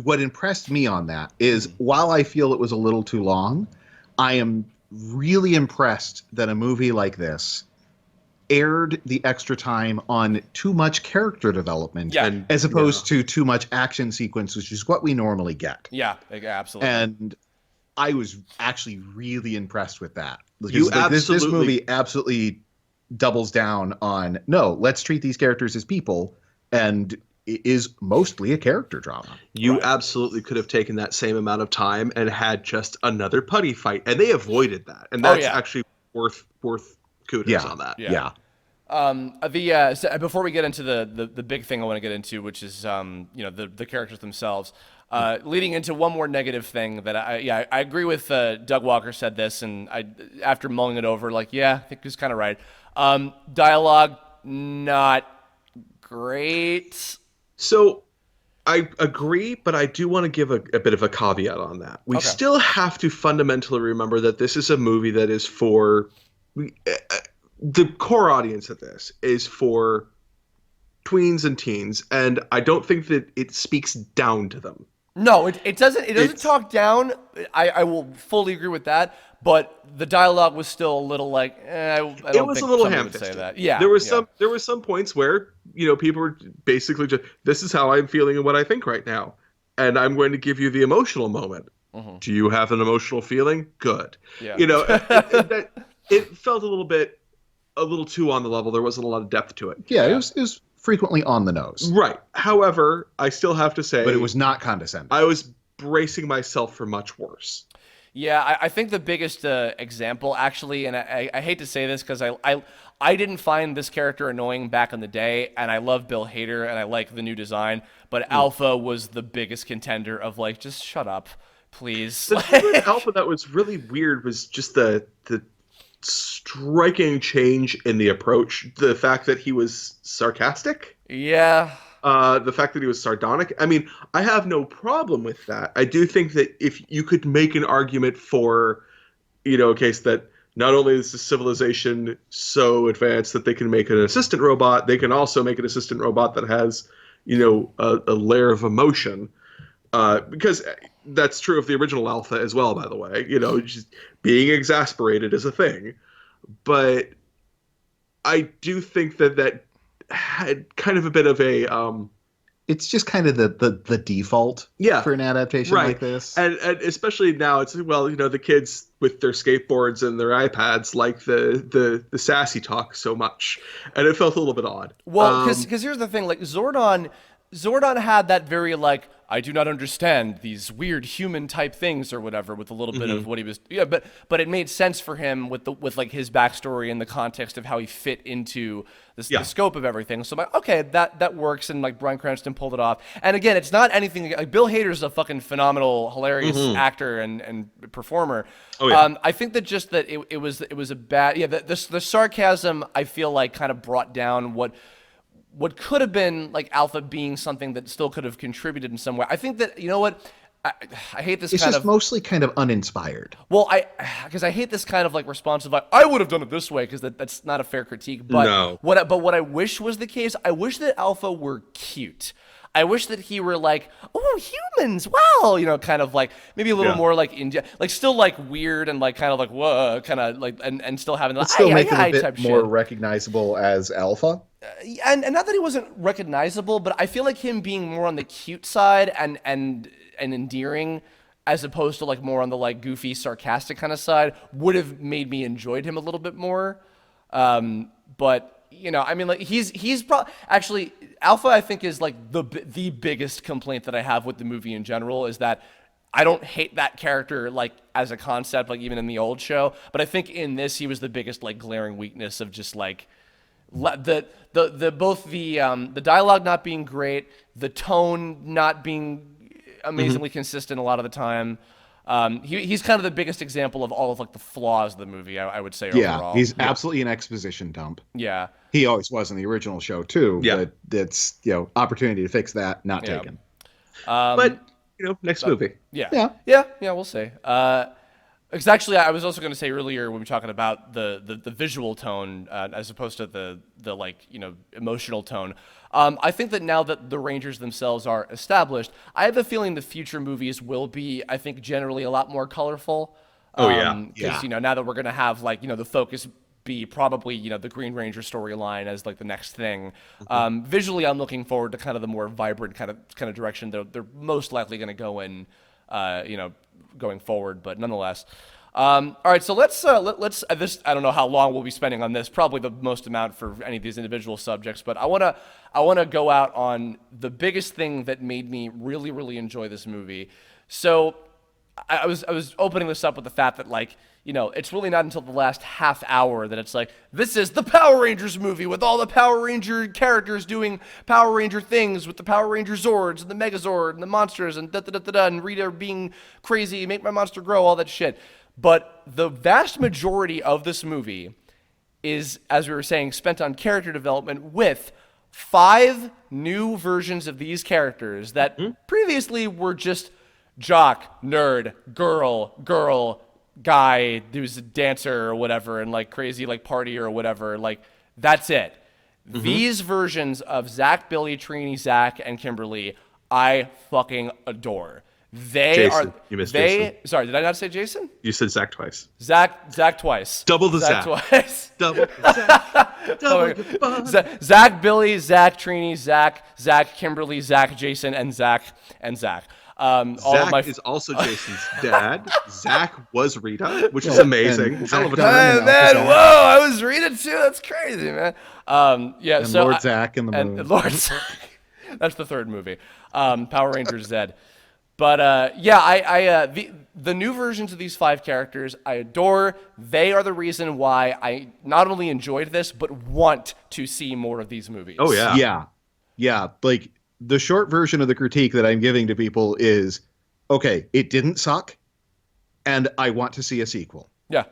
what impressed me on that is, while I feel it was a little too long, I am really impressed that a movie like this aired the extra time on too much character development, as opposed to too much action sequence, which is what we normally get. Yeah, absolutely. And I was actually really impressed with that. This movie absolutely doubles down on, no, let's treat these characters as people, and it is mostly a character drama. You absolutely could have taken that same amount of time and had just another putty fight, and they avoided that, and that's actually worth kudos on that. Yeah. So before we get into the big thing I want to get into, which is the characters themselves, leading into one more negative thing that I agree with. Doug Walker said this, and after mulling it over, I think he's kind of right. Dialogue not great. So I agree, but I do want to give a bit of a caveat on that. We still have to fundamentally remember that this is a movie that is for the core audience of this is for tweens and teens, and I don't think that it speaks down to them. No, it doesn't. It doesn't talk down. I will fully agree with that. But the dialogue was still a little I don't it was think a little somebody would say ham-fisted. that. Yeah, there were some points where people were basically just, this is how I'm feeling and what I think right now, and I'm going to give you the emotional moment. Mm-hmm. Do you have an emotional feeling? Good. Yeah. It felt a little too on the level. There wasn't a lot of depth to it. Yeah, it was frequently on the nose. Right. However, I still have to say, but it was not condescending. I was bracing myself for much worse. Yeah, I think the biggest example, actually, and I hate to say this because I didn't find this character annoying back in the day, and I love Bill Hader, and I like the new design, but Alpha was the biggest contender of just shut up, please. The thing with Alpha that was really weird was just the striking change in the approach. The fact that he was sarcastic. Yeah. The fact that he was sardonic. I mean, I have no problem with that. I do think that if you could make an argument for, a case that not only is the civilization so advanced that they can make an assistant robot, they can also make an assistant robot that has, a layer of emotion. Because that's true of the original Alpha as well, by the way. Just being exasperated is a thing. But I do think that had kind of a bit of a it's just kind of the default for an adaptation like this, and especially now it's the kids with their skateboards and their iPads like the sassy talk so much, and it felt a little bit odd. Well, because here's the thing, Zordon had that very I do not understand these weird human type things or whatever, with a little bit of what he was. Yeah, but it made sense for him with his backstory and the context of how he fit into the scope of everything. So I'm like, okay, that works, and Bryan Cranston pulled it off. And again, it's not anything Bill Hader's a fucking phenomenal, hilarious actor and performer. Oh, yeah. I think that just that it was a bad the sarcasm, I feel kind of brought down what could have been Alpha being something that still could have contributed in some way. I think that, I hate this it's just mostly kind of uninspired. Well, because I hate this kind of response of I would have done it this way, because that's not a fair critique. But no. What I wish was the case, I wish that Alpha were cute. I wish that he were oh, humans, wow, kind of maybe a little more India, still weird and kind of whoa, kind of and still having still make him a bit more recognizable as Alpha. And not that he wasn't recognizable, but I feel him being more on the cute side and endearing, as opposed to more on the goofy, sarcastic kind of side, would have made me enjoyed him a little bit more. But I mean, he's probably actually Alpha. I think is the biggest complaint that I have with the movie in general is that I don't hate that character as a concept, even in the old show. But I think in this he was the biggest glaring weakness of just The both the dialogue not being great, the tone not being amazingly consistent a lot of the time. He's kind of the biggest example of all of like the flaws of the movie, I would say Yeah, overall. he's absolutely an exposition dump. Yeah. He always was in the original show too. Yeah. But that's opportunity to fix that, not Yeah. taken. But next movie. Yeah. We'll see. Because actually, I was also going to say earlier when we were talking about the visual tone as opposed to the like emotional tone. I think that now that the Rangers themselves are established, I have a feeling the future movies will be, I think, generally a lot more colorful. Oh, yeah. Because now that we're going to have like the focus be probably the Green Ranger storyline as like the next thing. Visually, I'm looking forward to kind of the more vibrant kind of direction they're most likely going to go in. Going forward, but nonetheless. All right, so let's this, I don't know how long we'll be spending on this, probably the most amount for any of these individual subjects, but I want to go out on the biggest thing that made me really, really enjoy this movie. So I was opening this up with the fact that like, it's really not until the last half hour that it's like, this is the Power Rangers movie with all the Power Ranger characters doing Power Ranger things with the Power Ranger Zords and the Megazord and the monsters and da-da-da-da-da and Rita being crazy, make my monster grow, all that shit. But the vast majority of this movie is, as we were saying, spent on character development with 5 new versions of these characters that previously were just jock, nerd, girl, guy who's a dancer or whatever and like crazy like party or whatever, like that's it. These versions of Zach, Billy, Trini, Zach, and Kimberly I fucking adore. Jason. You missed Jason. Sorry, did I not say Jason? You said Zach twice. Zach twice. Double the Zach. Twice. Double the Zach. Double the fun. Zach, Billy, Zach, Trini, Zach, Kimberly, Zach, Jason, and Zach. Zach is also Jason's dad. Zach was Rita, which is amazing. Hell of a Man, whoa! I was Rita too. That's crazy, man. And so Lord Zach and the Moon. and Lord Zach. That's the third movie. Power Rangers Zed. But the new versions of these 5 characters I adore. They are the reason why I not only enjoyed this but want to see more of these movies. Oh yeah. Yeah. Like the short version of the critique that I'm giving to people is, okay, it didn't suck, and I want to see a sequel. Yeah.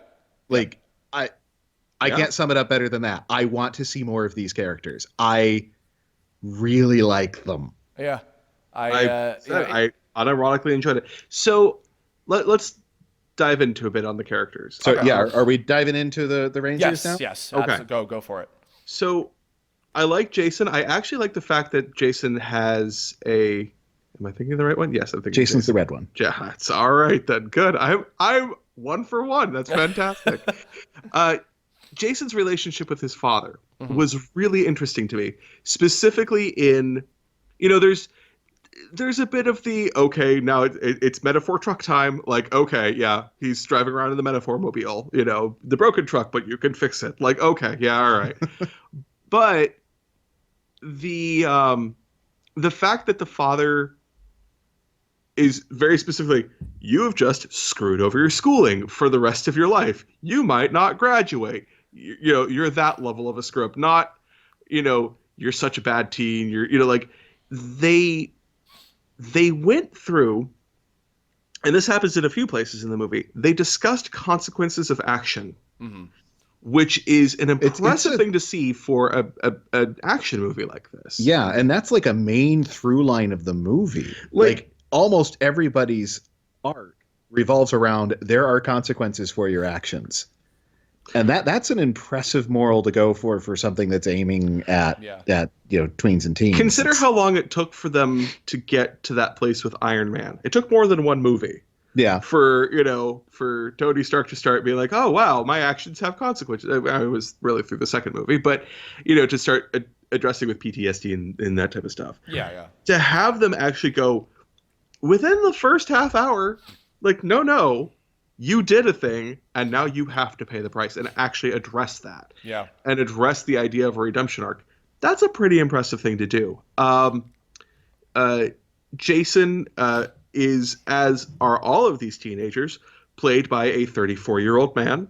Like I can't sum it up better than that. I want to see more of these characters. I really like them. Yeah. I unironically enjoyed it. So let's dive into a bit on the characters. So are we diving into the Rangers now? Yes. Okay. Go for it. So I like Jason. I actually like the fact that Jason has a. Am I thinking of the right one? Yes, I'm thinking. Jason's the red one. Yeah, it's all right then. Good. I'm 1 for 1. That's fantastic. Jason's relationship with his father was really interesting to me, specifically in, there's a bit of the, okay, now it's metaphor truck time. Like, okay, yeah, he's driving around in the metaphor mobile, the broken truck, but you can fix it. Like, okay, yeah, all right. But the fact that the father is very specifically, you have just screwed over your schooling for the rest of your life. You might not graduate. You're that level of a screw up. Not, you're such a bad teen. Like they went through, and this happens in a few places in the movie. They discussed consequences of action, which is an impressive thing to see for an action movie like this. Yeah, and that's like a main through line of the movie. Like almost everybody's arc revolves around there are consequences for your actions. And that's an impressive moral to go for something that's aiming at tweens and teens. Consider how long it took for them to get to that place with Iron Man. It took more than one movie. Yeah. For Tony Stark to start being like, oh wow, my actions have consequences. I was really through the second movie, but to start addressing with PTSD and that type of stuff. Yeah. To have them actually go within the first half hour, like, no. You did a thing, and now you have to pay the price and actually address that. Yeah. And address the idea of a redemption arc. That's a pretty impressive thing to do. Jason is, as are all of these teenagers, played by a 34-year-old man.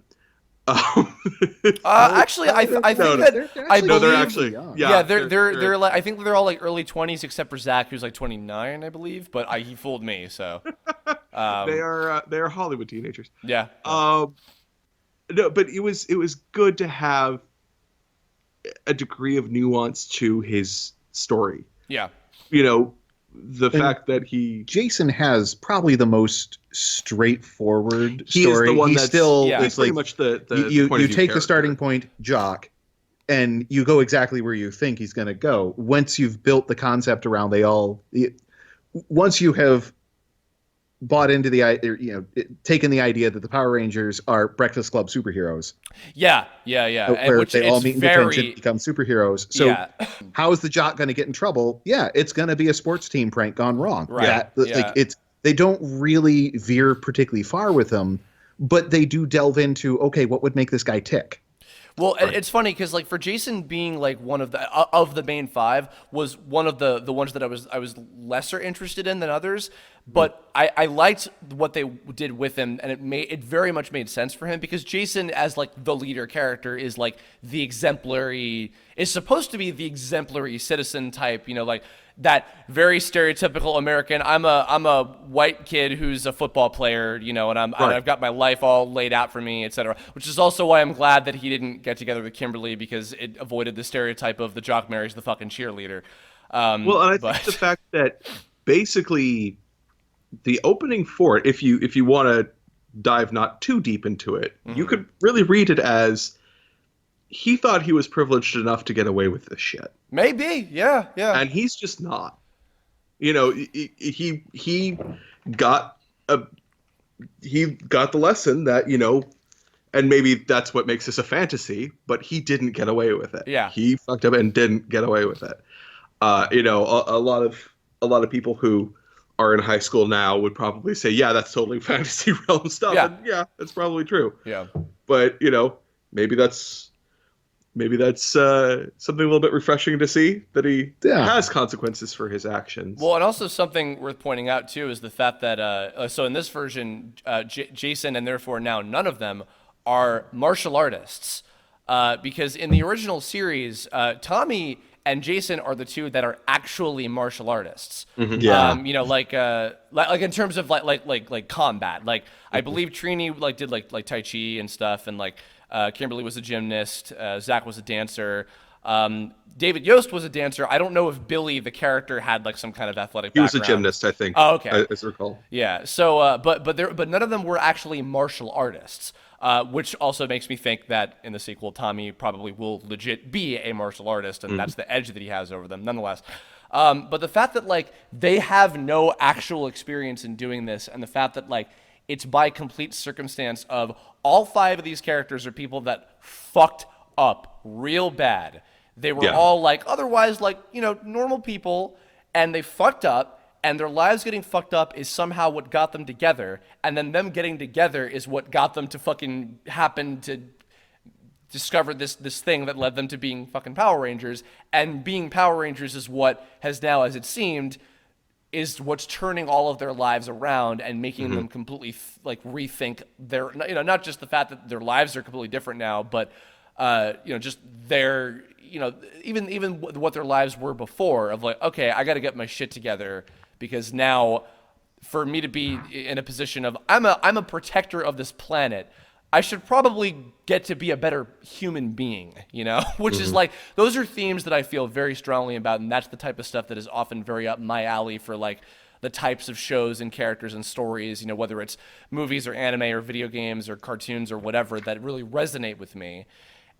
Um, Actually, I think no, that they're I actually no, they're believe. actually young. Yeah, they're like I think they're all like early 20s except for Zach, who's like 29, I believe. But he fooled me. So they are Hollywood teenagers. yeah, yeah, Um, no, but it was good to have a degree of nuance to his story. yeah. You know, the And fact that Jason has probably the most straightforward he is story. the one He's that's still yeah. he's it's pretty like much the you point of view take the character. starting point, Jock, and you go exactly where you think he's going to go. Once you've built the concept around once you have bought into taken the idea that the Power Rangers are Breakfast Club superheroes, Yeah, yeah, yeah. And where which they all it's meet in very, detention, become superheroes. So yeah, how is the Jock going to get in trouble? Yeah, it's going to be a sports team prank gone wrong. Right, yeah. They don't really veer particularly far with them, but they do delve into, okay, what would make this guy tick? Well, it's funny because like for Jason being like one of the main five was one of the ones that I was lesser interested in than others, but I liked what they did with him, and it very much made sense for him because Jason as like the leader character is like is supposed to be the exemplary citizen type, like that very stereotypical American. I'm a white kid who's a football player, and I've got my life all laid out for me, etc. Which is also why I'm glad that he didn't get together with Kimberly because it avoided the stereotype of the jock marries the fucking cheerleader. Well, and I think the fact that basically the opening for it, if you want to dive not too deep into it, you could really read it as he thought he was privileged enough to get away with this shit. Maybe, yeah. And he's just not. He got the lesson that, and maybe that's what makes this a fantasy, but he didn't get away with it. Yeah. He fucked up and didn't get away with it. A lot of people who are in high school now would probably say, yeah, that's totally fantasy realm stuff. Yeah. And yeah, that's probably true. Yeah. But, maybe that's something a little bit refreshing to see, that he has consequences for his actions. Well, and also something worth pointing out too is the fact that so in this version, Jason and therefore now none of them are martial artists, because in the original series, Tommy and Jason are the two that are actually martial artists. Yeah. Like in terms of like combat. Like I believe Trini did like Tai Chi and stuff, and Kimberly was a gymnast. Zach was a dancer. David Yost was a dancer. I don't know if Billy, the character, had some kind of athletic background. He was a gymnast, I think. Oh, okay. As I recall. Yeah. So, but none of them were actually martial artists, which also makes me think that in the sequel, Tommy probably will legit be a martial artist, and that's the edge that he has over them, nonetheless. But the fact that they have no actual experience in doing this, and the fact that it's by complete circumstance of all five of these characters are people that fucked up real bad. They were all otherwise normal people, and they fucked up, and their lives getting fucked up is somehow what got them together, and then them getting together is what got them to fucking happen to discover this thing that led them to being fucking Power Rangers, and being Power Rangers is what has now, as it seemed, is what's turning all of their lives around and making them completely rethink their, not just the fact that their lives are completely different now, but just their, even what their lives were before of okay, I got to get my shit together because now for me to be in a position of I'm a protector of this planet, I should probably get to be a better human being, which is those are themes that I feel very strongly about. And that's the type of stuff that is often very up my alley for the types of shows and characters and stories, whether it's movies or anime or video games or cartoons or whatever that really resonate with me.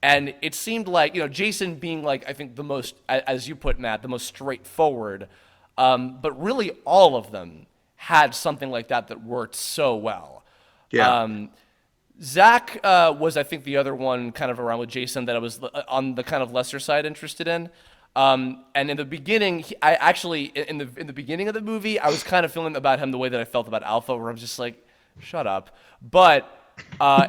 And it seemed Jason being I think the most, as you put, Matt, the most straightforward, but really all of them had something like that worked so well. Yeah. Zach was, I think, the other one kind of around with Jason that I was on the kind of lesser side interested in. And in the beginning, in the beginning of the movie, I was kind of feeling about him the way that I felt about Alpha, where I'm just shut up. But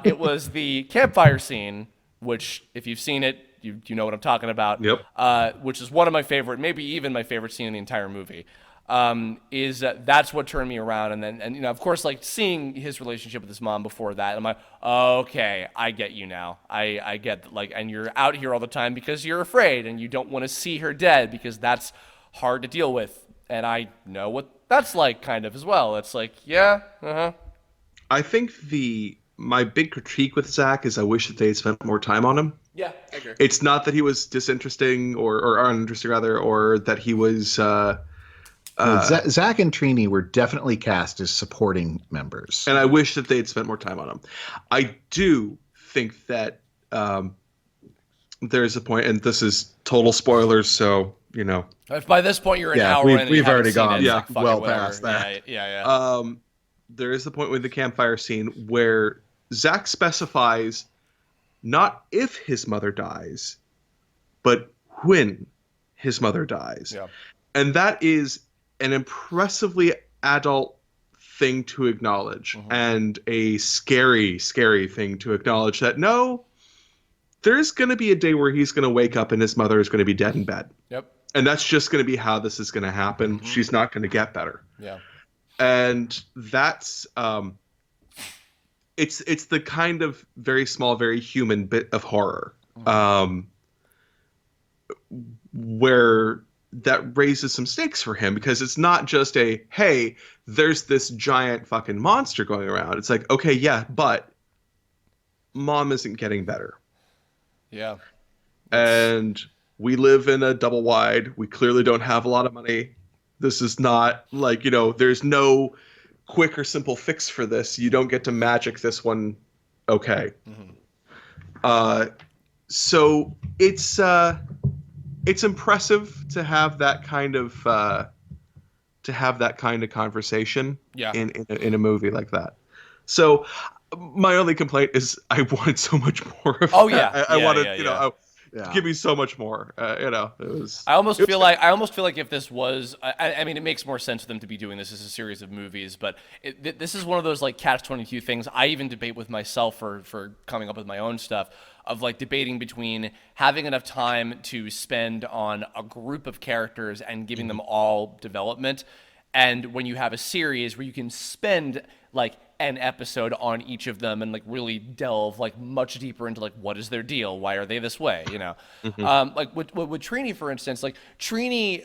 it was the campfire scene, which, if you've seen it, you know what I'm talking about. Yep. Which is one of my favorite, maybe even my favorite scene in the entire movie. is that's what turned me around. And then, and of course, like seeing his relationship with his mom before that, I'm like, okay, I get you now. I get that, like, and you're out here all the time because you're afraid and you don't want to see her dead because that's hard to deal with. And I know what that's like kind of as well. It's like, yeah, I think my big critique with Zach is I wish that they had spent more time on him. Yeah, I agree. It's not that he was disinteresting or uninteresting rather, or that he was. Zach and Trini were definitely cast as supporting members, and I wish that they had spent more time on him. I do think that there's a point, and this is total spoilers, so you know. If by this point you're an hour in, and we've you already gone well past that. Yeah. There is the point with the campfire scene where Zach specifies not if his mother dies, but when his mother dies. Yeah. And that is an impressively adult thing to acknowledge, and a scary, scary thing to acknowledge that no, there's going to be a day where he's going to wake up and his mother is going to be dead in bed. Yep. And that's just going to be how this is going to happen. She's not going to get better. Yeah. And that's it's the kind of very small, very human bit of horror where that raises some stakes for him, because it's not just a, hey, there's this giant fucking monster going around. It's like, okay, yeah, but mom isn't getting better. Yeah. And we live in a double wide. We clearly don't have a lot of money. This is not like, there's no quick or simple fix for this. You don't get to magic this one. Okay. So it's impressive to have that kind of conversation in a movie like that. So my only complaint is I wanted so much more of that. I wanted, give me so much more. It was. I almost feel like if this was, I mean, it makes more sense for them to be doing this as a series of movies, but this is one of those like catch-22 things I even debate with myself for coming up with my own stuff, of like debating between having enough time to spend on a group of characters and giving them all development, and when you have a series where you can spend like an episode on each of them and like really delve like much deeper into like what is their deal, why are they this way, like with Trini, for instance, like Trini,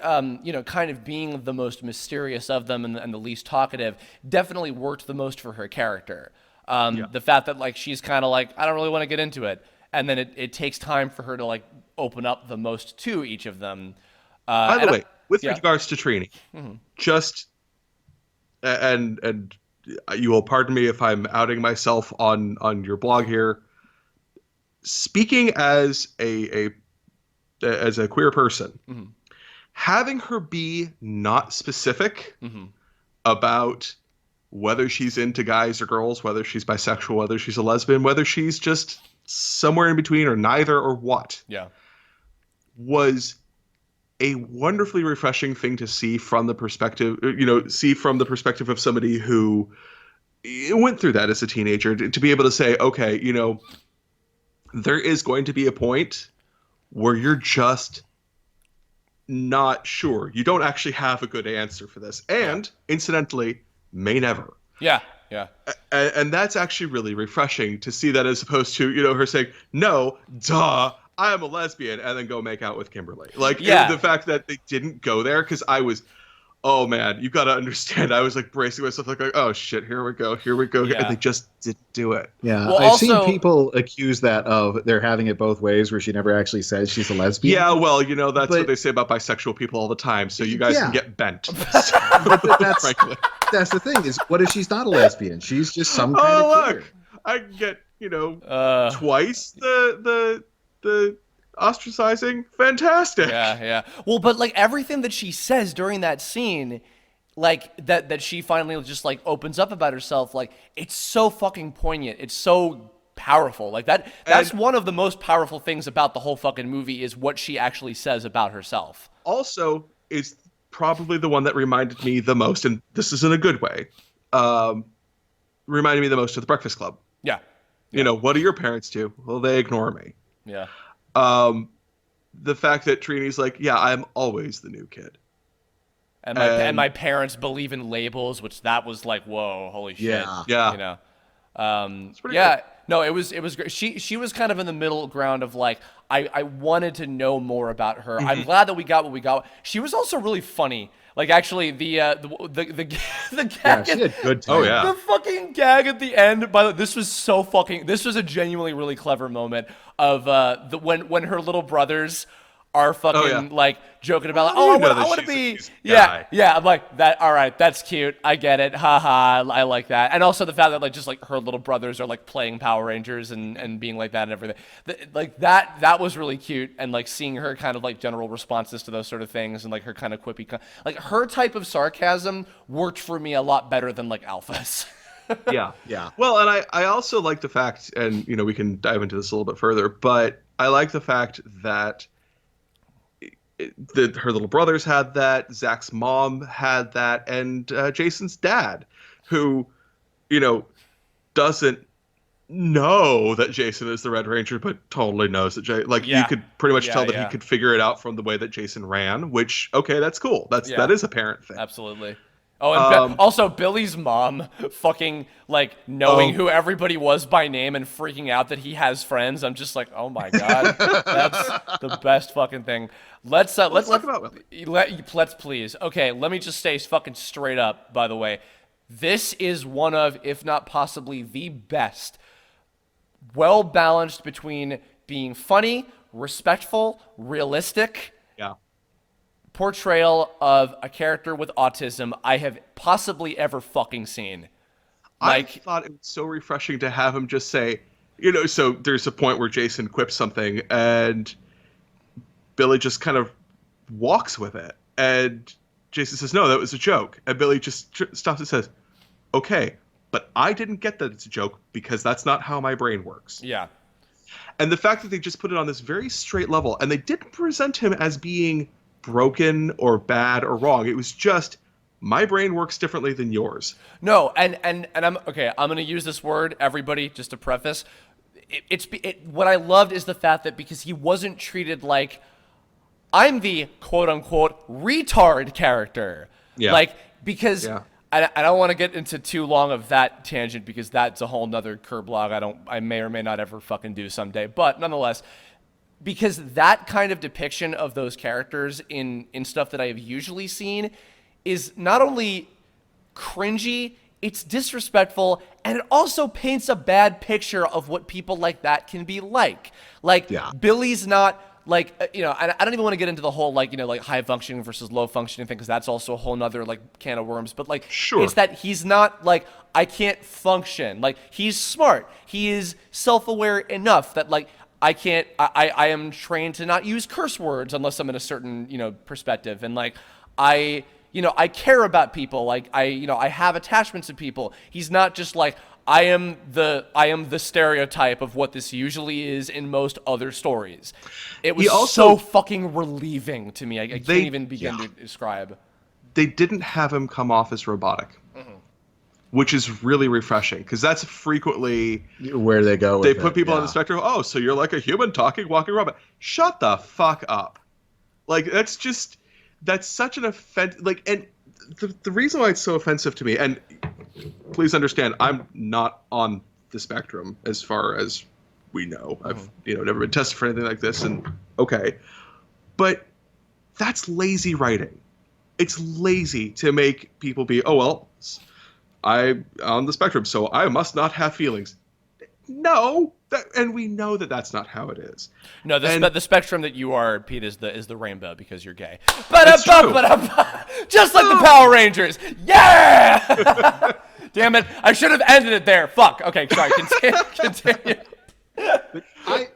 kind of being the most mysterious of them and the least talkative, definitely worked the most for her character. The fact that like she's kind of like, I don't really want to get into it, and then it takes time for her to like open up the most to each of them. By the way, with regards to Trini, just and you will pardon me if I'm outing myself on your blog here. Speaking as a queer person, having her be not specific about whether she's into guys or girls, whether she's bisexual, whether she's a lesbian, whether she's just somewhere in between or neither or what, was a wonderfully refreshing thing to see from the perspective, of somebody who went through that as a teenager, to be able to say, okay, there is going to be a point where you're just not sure. You don't actually have a good answer for this. And incidentally, may never. Yeah. And that's actually really refreshing to see that, as opposed to, her saying, no, duh, I am a lesbian, and then go make out with Kimberly. Like, the fact that they didn't go there, because I was, oh man, you got to understand, I was like bracing myself, like, oh shit, here we go, and they just didn't do it. Yeah, well, I've seen people accuse that of they're having it both ways, where she never actually says she's a lesbian. Yeah, well, that's what they say about bisexual people all the time, so you guys can get bent. That's the thing, is what if she's not a lesbian? She's just some kind of queer. Look, I can get, twice the ostracizing. Fantastic. Yeah. Well, but like everything that she says during that scene, like that she finally just like opens up about herself, like it's so fucking poignant. It's so powerful. Like that's one of the most powerful things about the whole fucking movie, is what she actually says about herself. Also, is probably the one that reminded me the most, and this is in a good way, reminded me the most of The Breakfast Club. Yeah. What do your parents do? Well, they ignore me. Yeah. The fact that Trini's like, yeah, I'm always the new kid. And my parents believe in labels, which that was like, whoa, holy shit. Yeah. You know. pretty Yeah. good. No, it was great. She was kind of in the middle ground of like I wanted to know more about her. I'm glad that we got what we got. She was also really funny. Like actually the gag. Yeah, she had good time. Oh, yeah. The fucking gag at the end. By the way, this was a genuinely really clever moment of when her little brothers are fucking like joking about like, Oh, you know I that want to she's a be guy. yeah I'm like that. All right, that's cute. I get it. Haha. I like that. And also the fact that like just like her little brothers are like playing Power Rangers and being like that and everything. Like that was really cute. And like seeing her kind of like general responses to those sort of things and like her kind of quippy like her type of sarcasm worked for me a lot better than like Alpha's. Yeah. Yeah. Well, and I also like the fact, and we can dive into this a little bit further, but I like the fact that her little brothers had that, Zach's mom had that, and Jason's dad, who, doesn't know that Jason is the Red Ranger, but totally knows that you could pretty much tell that he could figure it out from the way that Jason ran, which, okay, that's cool. That is a parent thing. Absolutely. Oh, and also Billy's mom fucking like knowing who everybody was by name and freaking out that he has friends. I'm just like, oh my god, that's the best fucking thing. Let's talk about let's please. Okay, let me just say fucking straight up. By the way, this is one of, if not possibly the best, well balanced between being funny, respectful, realistic. Yeah. Portrayal of a character with autism I have possibly ever fucking seen. I thought it was so refreshing to have him just say, so there's a point where Jason quips something and Billy just kind of walks with it. And Jason says, no, that was a joke. And Billy just stops and says, okay, but I didn't get that it's a joke because that's not how my brain works. Yeah. And the fact that they just put it on this very straight level and they didn't present him as being broken or bad or wrong. It was just, my brain works differently than yours. No, and I'm okay. I'm gonna use this word, everybody, just to preface. What I loved is the fact that because he wasn't treated like I'm the quote unquote retard character. Yeah. Like because Yeah. I don't want to get into too long of that tangent because that's a whole nother Kirblog I may or may not ever fucking do someday. But nonetheless. Because that kind of depiction of those characters in stuff that I have usually seen is not only cringy, it's disrespectful, and it also paints a bad picture of what people like that can be like. Like, Billy's not, like, I don't even want to get into the whole, like, like high functioning versus low functioning thing, because that's also a whole nother, like, can of worms. But, like, sure. It's that he's not, like, I can't function. Like, he's smart. He is self-aware enough that, like, I am trained to not use curse words unless I'm in a certain, perspective. And like, I care about people. Like I have attachments to people. He's not just like, I am the stereotype of what this usually is in most other stories. It was so fucking relieving to me. I can't even begin to describe. They didn't have him come off as robotic. Which is really refreshing because that's frequently where they go. They put people on the spectrum. Oh, so you're like a human talking, walking robot. Shut the fuck up. Like that's such an offense. Like, and the reason why it's so offensive to me, and please understand, I'm not on the spectrum as far as we know. I've never been tested for anything like this, and okay, but that's lazy writing. It's lazy to make people be, oh well. I'm on the spectrum, so I must not have feelings. No, and we know that that's not how it is. No, the spectrum that you are, Pete, is the rainbow because you're gay. Just like the Power Rangers. Yeah! Damn it! I should have ended it there. Fuck. Okay, sorry. Continue. But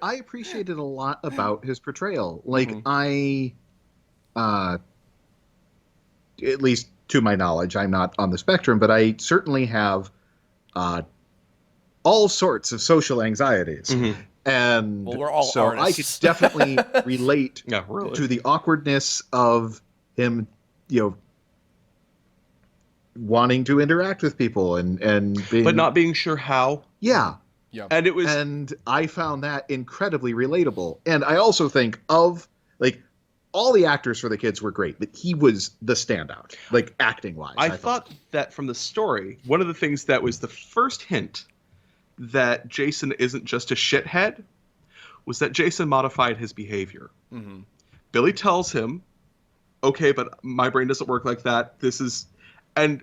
I appreciated a lot about his portrayal. Like at least. To my knowledge, I'm not on the spectrum, but I certainly have all sorts of social anxieties. And we're all so artists. I could definitely relate to the awkwardness of him, wanting to interact with people and being, but not being sure how. Yeah. And I found that incredibly relatable. And I also think of like all the actors for the kids were great, but he was the standout, like acting wise. I thought that from the story, one of the things that was the first hint that Jason isn't just a shithead was that Jason modified his behavior. Mm-hmm. Billy tells him, okay, but my brain doesn't work like that. And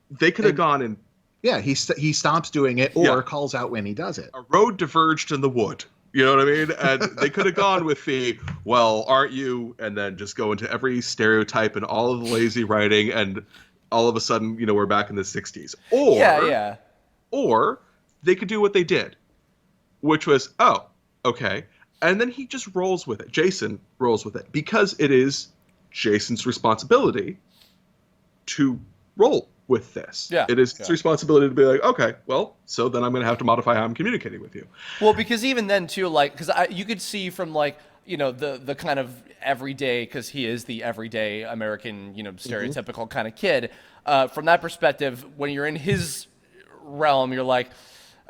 they could have gone and... Yeah, he stops doing it or calls out when he does it. A road diverged in the wood. You know what I mean? And they could have gone with the, well, aren't you? And then just go into every stereotype and all of the lazy writing, and all of a sudden, we're back in the 60s. Or they could do what they did, which was, oh, okay. And then he just rolls with it. Jason rolls with it because it is Jason's responsibility to roll with this. Yeah. It is his responsibility to be like, okay, well, so then I'm going to have to modify how I'm communicating with you. Well, because even then too, because you could see from the kind of everyday, because he is the everyday American, stereotypical kind of kid. From that perspective, when you're in his realm, you're like,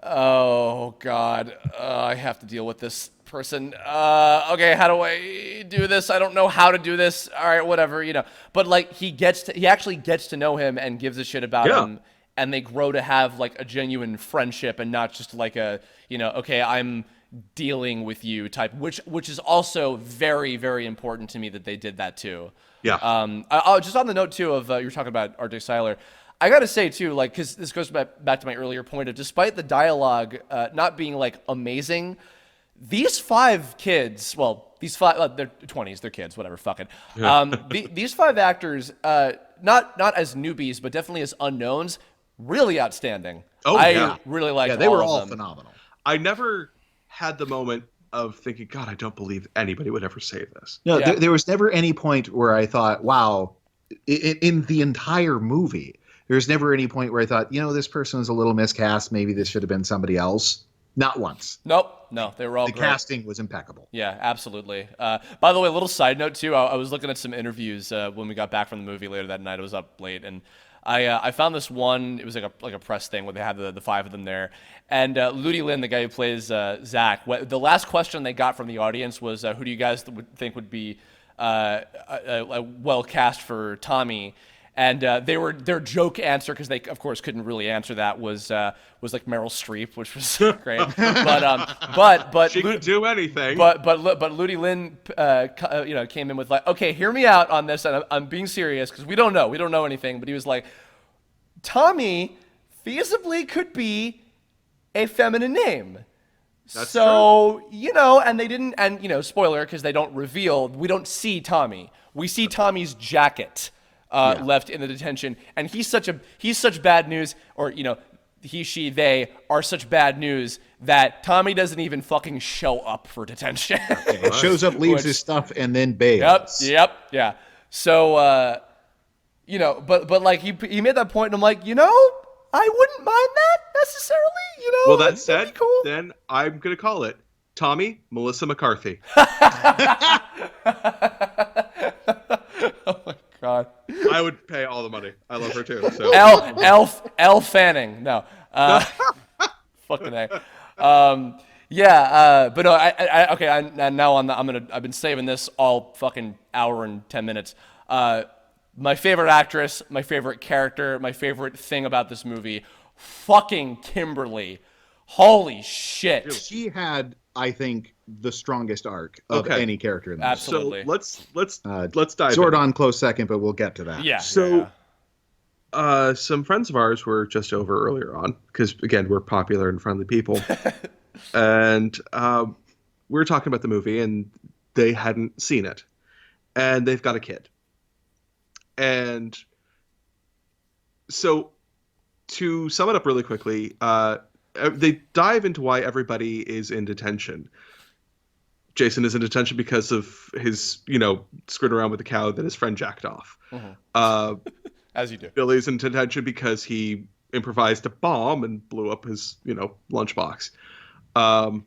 oh God, I have to deal with this person. Okay, how do I do this? I don't know how to do this. All right, whatever, But he actually gets to know him and gives a shit about him, and they grow to have a genuine friendship and not just okay, I'm dealing with you type, which is also very, very important to me that they did that too. Yeah. Just on the note too of you were talking about R.J. Cyler. I gotta say too, because this goes back to my earlier point of, despite the dialogue not being amazing, these 5 kids, they're 20s, they're kids, whatever, fuck it. These 5 actors, not as newbies, but definitely as unknowns, really outstanding. I really liked all they were of all them. phenomenal. I never had the moment of thinking, God, I don't believe anybody would ever say this. No, there was never any point where I thought, wow, in the entire movie, there's never any point where I thought, this person was a little miscast. Maybe this should have been somebody else. Not once. Nope. No, they were all the great. casting was impeccable. Yeah, absolutely. By the way, a little side note too. I was looking at some interviews when we got back from the movie later that night. I was up late, and I found this one. It was like a press thing where they had the 5 of them there, and Ludi Lin, the guy who plays Zach. The last question they got from the audience was, "Who do you guys think would be well cast for Tommy?" And their joke answer, because they of course couldn't really answer that, was Meryl Streep, which was great. But she could do anything. But Ludi Lin came in with okay, hear me out on this, and I'm being serious because we don't know anything. But he was like, Tommy feasibly could be a feminine name. That's true. And they didn't, and spoiler, because they don't reveal. We don't see Tommy. We see Tommy's jacket. Left in the detention, and he's such bad news, or he, she, they are such bad news that Tommy doesn't even fucking show up for detention. It shows up, leaves his stuff, and then bails. Yep, yeah. So, but he made that point, and I'm like, I wouldn't mind that necessarily, Well, that said, cool. Then I'm gonna call it Tommy Melissa McCarthy. Oh my God. I would pay all the money. I love her too. So Elle Fanning. No. Fucking A. But no. I've been saving this all fucking hour and 10 minutes. My favorite actress, my favorite character, my favorite thing about this movie, fucking Kimberly. Holy shit. She had, I think, the strongest arc of any character in this. Absolutely. So let's dive Zordon in. close second, but we'll get to that. Yeah. So some friends of ours were just over earlier on because, again, we're popular and friendly people. And we were talking about the movie, and they hadn't seen it. And they've got a kid. And so to sum it up really quickly, they dive into why everybody is in detention. Jason is in detention because of his, screwing around with the cow that his friend jacked off. Mm-hmm. As you do. Billy's in detention because he improvised a bomb and blew up his, lunchbox. Trini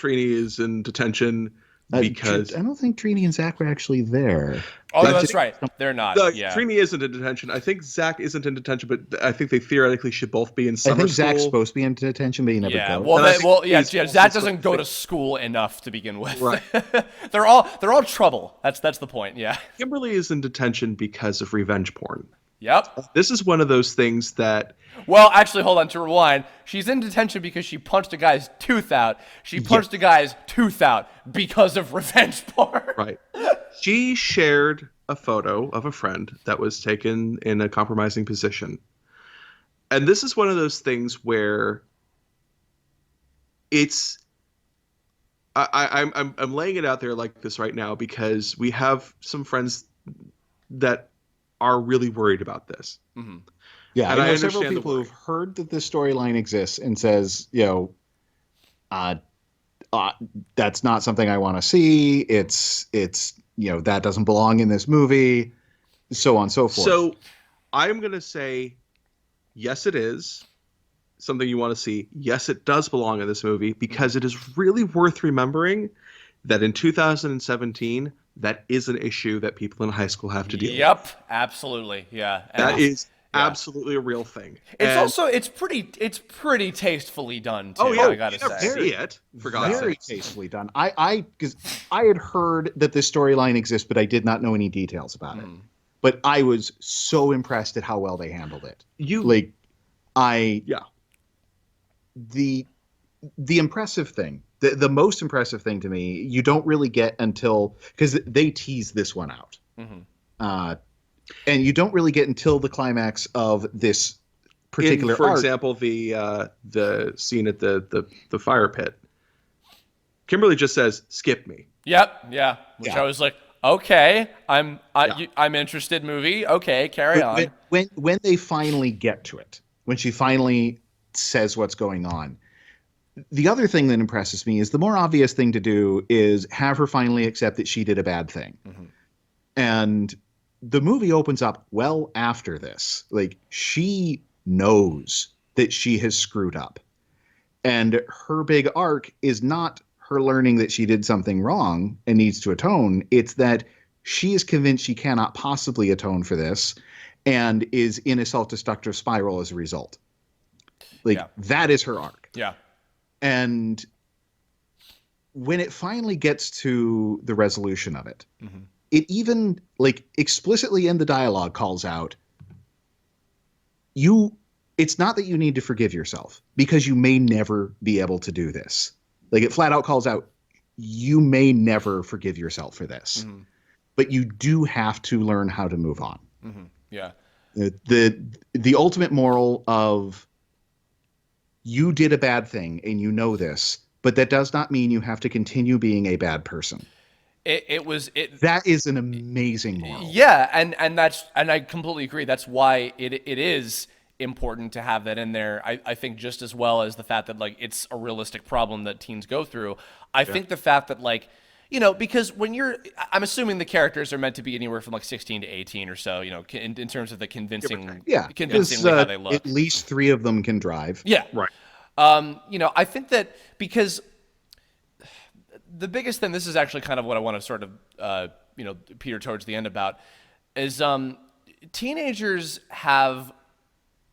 is in detention. because I don't think Trini and Zach were actually there. Oh, That's that's right. They're not. Yeah. Trini isn't in detention. I think Zach isn't in detention, but I think they theoretically should both be in I summer think school. Zach's supposed to be in detention, but he never Yeah. goes. Well, And I that, think well, yeah. he's Yeah. also Zach supposed doesn't to go be- to school enough to begin with. Right. they're all trouble. That's the point. Yeah. Kimberly is in detention because of revenge porn. Yep. This is one of those things that Well, actually, hold on. To rewind, she's in detention because she punched a guy's tooth out. She punched a guy's tooth out because of revenge porn. right. She shared a photo of a friend that was taken in a compromising position. And this is one of those things where it's I'm laying it out there like this right now because we have some friends that are really worried about this. Mm-hmm. Yeah, And I I know several understand the people worry. who've heard that this storyline exists and says, that's not something I want to see. It's that doesn't belong in this movie, so on and so forth. So I'm going to say, yes, it is something you want to see. Yes, it does belong in this movie because it is really worth remembering that in 2017, that is an issue that people in high school have to deal with. Yep. Absolutely. Yeah. And That is absolutely a real thing. it's pretty tastefully done too. Oh yeah, I gotta you never say. see it for God's very sake. tastefully done. Because I had heard that this storyline exists, but I did not know any details about it. But I was so impressed at how well they handled it. The impressive thing, the most impressive thing to me, you don't really get until, because they tease this one out. And you don't really get until the climax of this particular for arc. example, the scene at the fire pit. Kimberly just says, "Skip me." Yep. Yeah. Which Yeah. I was like, okay, I'm interested. Movie. Okay, carry on. When they finally get to it, when she finally says what's going on, the other thing that impresses me is the more obvious thing to do is have her finally accept that she did a bad thing. And the movie opens up well after this. Like, she knows that she has screwed up. And her big arc is not her learning that she did something wrong and needs to atone. It's that she is convinced she cannot possibly atone for this and is in a self-destructive spiral as a result. That is her arc. Yeah. And when it finally gets to the resolution of it, it even explicitly in the dialogue calls out, it's not that you need to forgive yourself because you may never be able to do this. It flat out calls out, you may never forgive yourself for this, but you do have to learn how to move on. Yeah. The ultimate moral of, you did a bad thing and you know this, but that does not mean you have to continue being a bad person. That is an amazing moral. Yeah, and I completely agree. That's why it is important to have that in there. I think just as well as the fact that it's a realistic problem that teens go through. I think the fact that because when I'm assuming the characters are meant to be anywhere from 16 to 18 or so, in terms of the convincingly how they look. At least 3 of them can drive. Yeah. Right. I think that because the biggest thing, this is actually kind of what I want to sort of, peter towards the end about, is teenagers have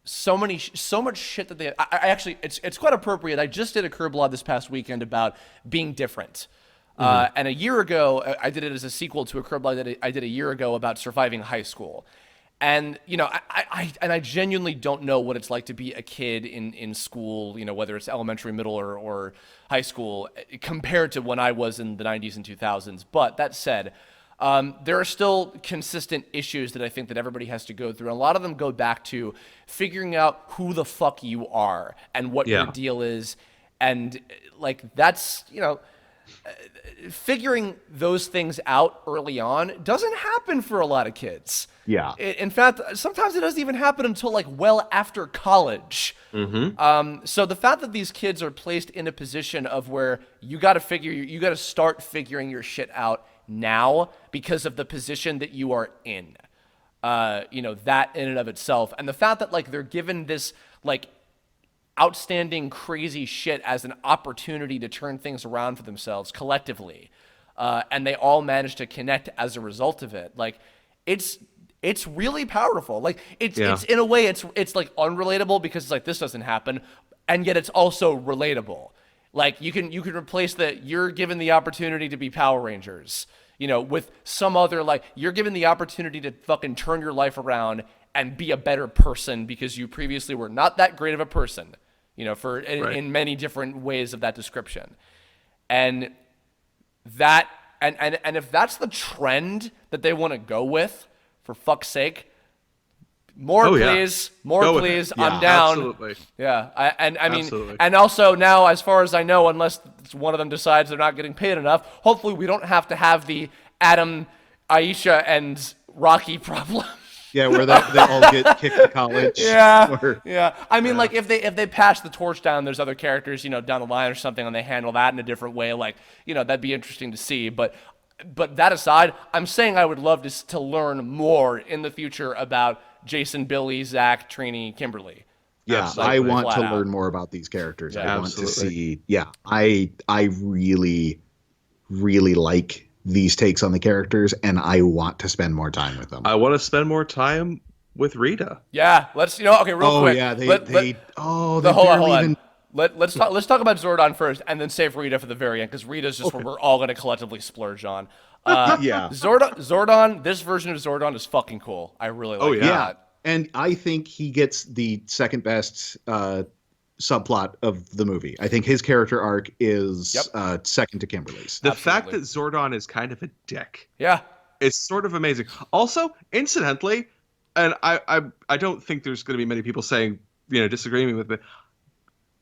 so much shit that they. I actually, it's quite appropriate. I just did a Kirblog this past weekend about being different. And a year ago, I did it as a sequel to a Kirblog that I did a year ago about surviving high school. And, I genuinely don't know what it's like to be a kid in school, whether it's elementary, middle, or high school, compared to when I was in the 90s and 2000s. But that said, there are still consistent issues that I think that everybody has to go through. And a lot of them go back to figuring out who the fuck you are and what your deal is. And, that's, figuring those things out early on doesn't happen for a lot of kids. Yeah. In fact, sometimes it doesn't even happen until well after college. So the fact that these kids are placed in a position of where you got to start figuring your shit out now because of the position that you are in. That in and of itself, and the fact that they're given this outstanding crazy shit as an opportunity to turn things around for themselves collectively, and they all manage to connect as a result of it. Like, it's really powerful. Like, it's in a way it's like unrelatable because it's like this doesn't happen, and yet it's also relatable. Like, you can replace you're given the opportunity to be Power Rangers, with some other, like, you're given the opportunity to fucking turn your life around and be a better person because you previously were not that great of a person, in many different ways of that description. And that, and if that's the trend that they want to go with, for fuck's sake, more please. I'm down. Absolutely. Yeah. I mean, Absolutely. and also now, as far as I know, unless one of them decides they're not getting paid enough, hopefully we don't have to have the Adam, Aisha, and Rocky problem. Yeah, where they all get kicked to college. Yeah. I mean, like, if they pass the torch down, there's other characters, down the line or something, and they handle that in a different way. Like, that'd be interesting to see. But that aside, I'm saying I would love to learn more in the future about Jason, Billy, Zach, Trini, Kimberly. Yeah, I want to learn more about these characters. I want to see. Yeah, I really, really like these takes on the characters, and I want to spend more time with them. I want to spend more time with Rita. Yeah, let's okay, real quick. Hold on. Let's talk about Zordon first, and then save Rita for the very end, because Rita's just what we're all going to collectively splurge on. Zordon. This version of Zordon is fucking cool. I really like that. And I think he gets the second best subplot of the movie. I think his character arc is second to Kimberly's. The fact that Zordon is kind of a dick. Yeah. It's sort of amazing. Also, incidentally, and I don't think there's going to be many people saying, disagreeing with me.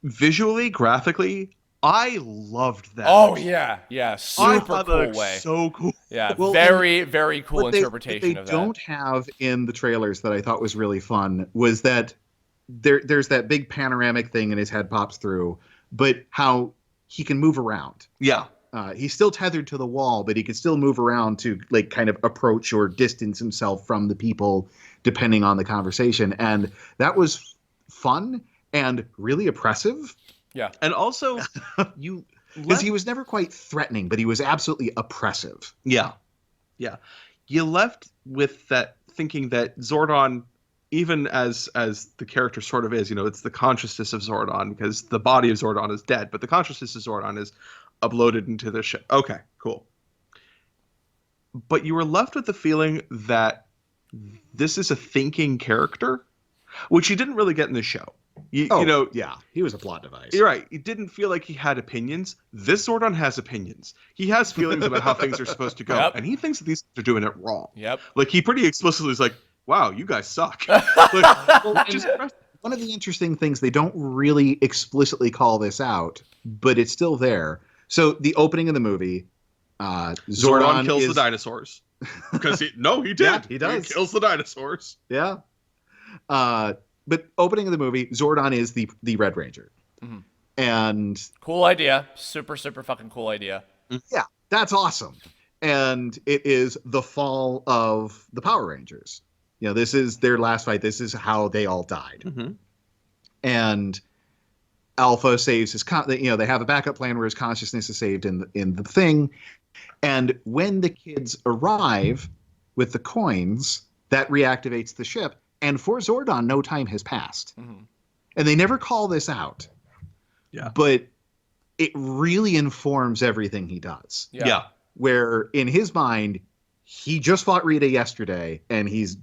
Visually, graphically, I loved that. Oh yeah, super cool way. So cool. Yeah, well, very very cool interpretation of that. What they don't have in the trailers that I thought was really fun was that there's that big panoramic thing and his head pops through, but how he can move around. Yeah. He's still tethered to the wall, but he can still move around to, like, kind of approach or distance himself from the people depending on the conversation. And that was fun and really oppressive. Yeah. And also, because he was never quite threatening, but he was absolutely oppressive. Yeah. Yeah. You left with that thinking that Zordon, even as the character sort of is, it's the consciousness of Zordon, because the body of Zordon is dead, but the consciousness of Zordon is uploaded into the ship. Okay, cool. But you were left with the feeling that this is a thinking character, which you didn't really get in the show. He was a plot device. You're right. It didn't feel like he had opinions. This Zordon has opinions. He has feelings about how things are supposed to go, and he thinks that these are doing it wrong. Yep. Like, he pretty explicitly is like, wow, you guys suck. One of the interesting things, they don't really explicitly call this out, but it's still there. So the opening of the movie, Zordon kills the dinosaurs. Because he did. Yeah, he does. He kills the dinosaurs. Yeah. But opening of the movie, Zordon is the Red Ranger. Mm-hmm. And cool idea. Super, super fucking cool idea. Yeah, that's awesome. And it is the fall of the Power Rangers. This is their last fight. This is how they all died. Mm-hmm. And Alpha saves his they have a backup plan where his consciousness is saved in the thing. And when the kids arrive with the coins, that reactivates the ship. And for Zordon, no time has passed. Mm-hmm. And they never call this out. Yeah. But it really informs everything he does. Yeah. Where in his mind, he just fought Rita yesterday, and he's,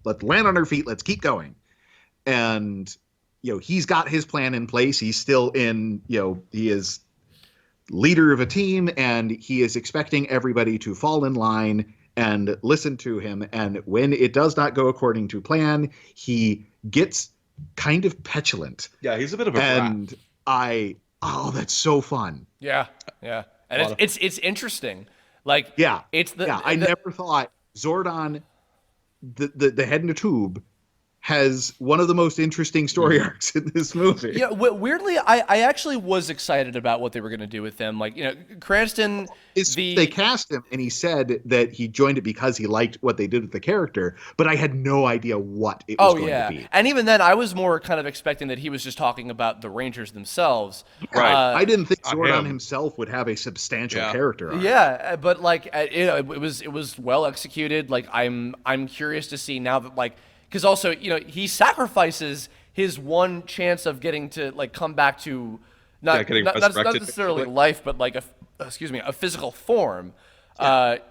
let's land on our feet, let's keep going. And, he's got his plan in place. He's still in, he is leader of a team, and he is expecting everybody to fall in line and listen to him. And when it does not go according to plan, he gets kind of petulant. Yeah, he's a bit of a brat. And that's so fun. Yeah. And it's interesting. Like, I never thought Zordon, the head in a tube, has one of the most interesting story arcs in this movie. Yeah, weirdly, I actually was excited about what they were going to do with him. Like, Cranston, They cast him, and he said that he joined it because he liked what they did with the character, but I had no idea what it was going to be. And even then, I was more kind of expecting that he was just talking about the Rangers themselves. Right. I didn't think Zordon himself would have a substantial character arc. Yeah, but like, it was well executed. Like, I'm curious to see now that, like, because also, he sacrifices his one chance of getting to, like, come back to not necessarily life, but like a physical form.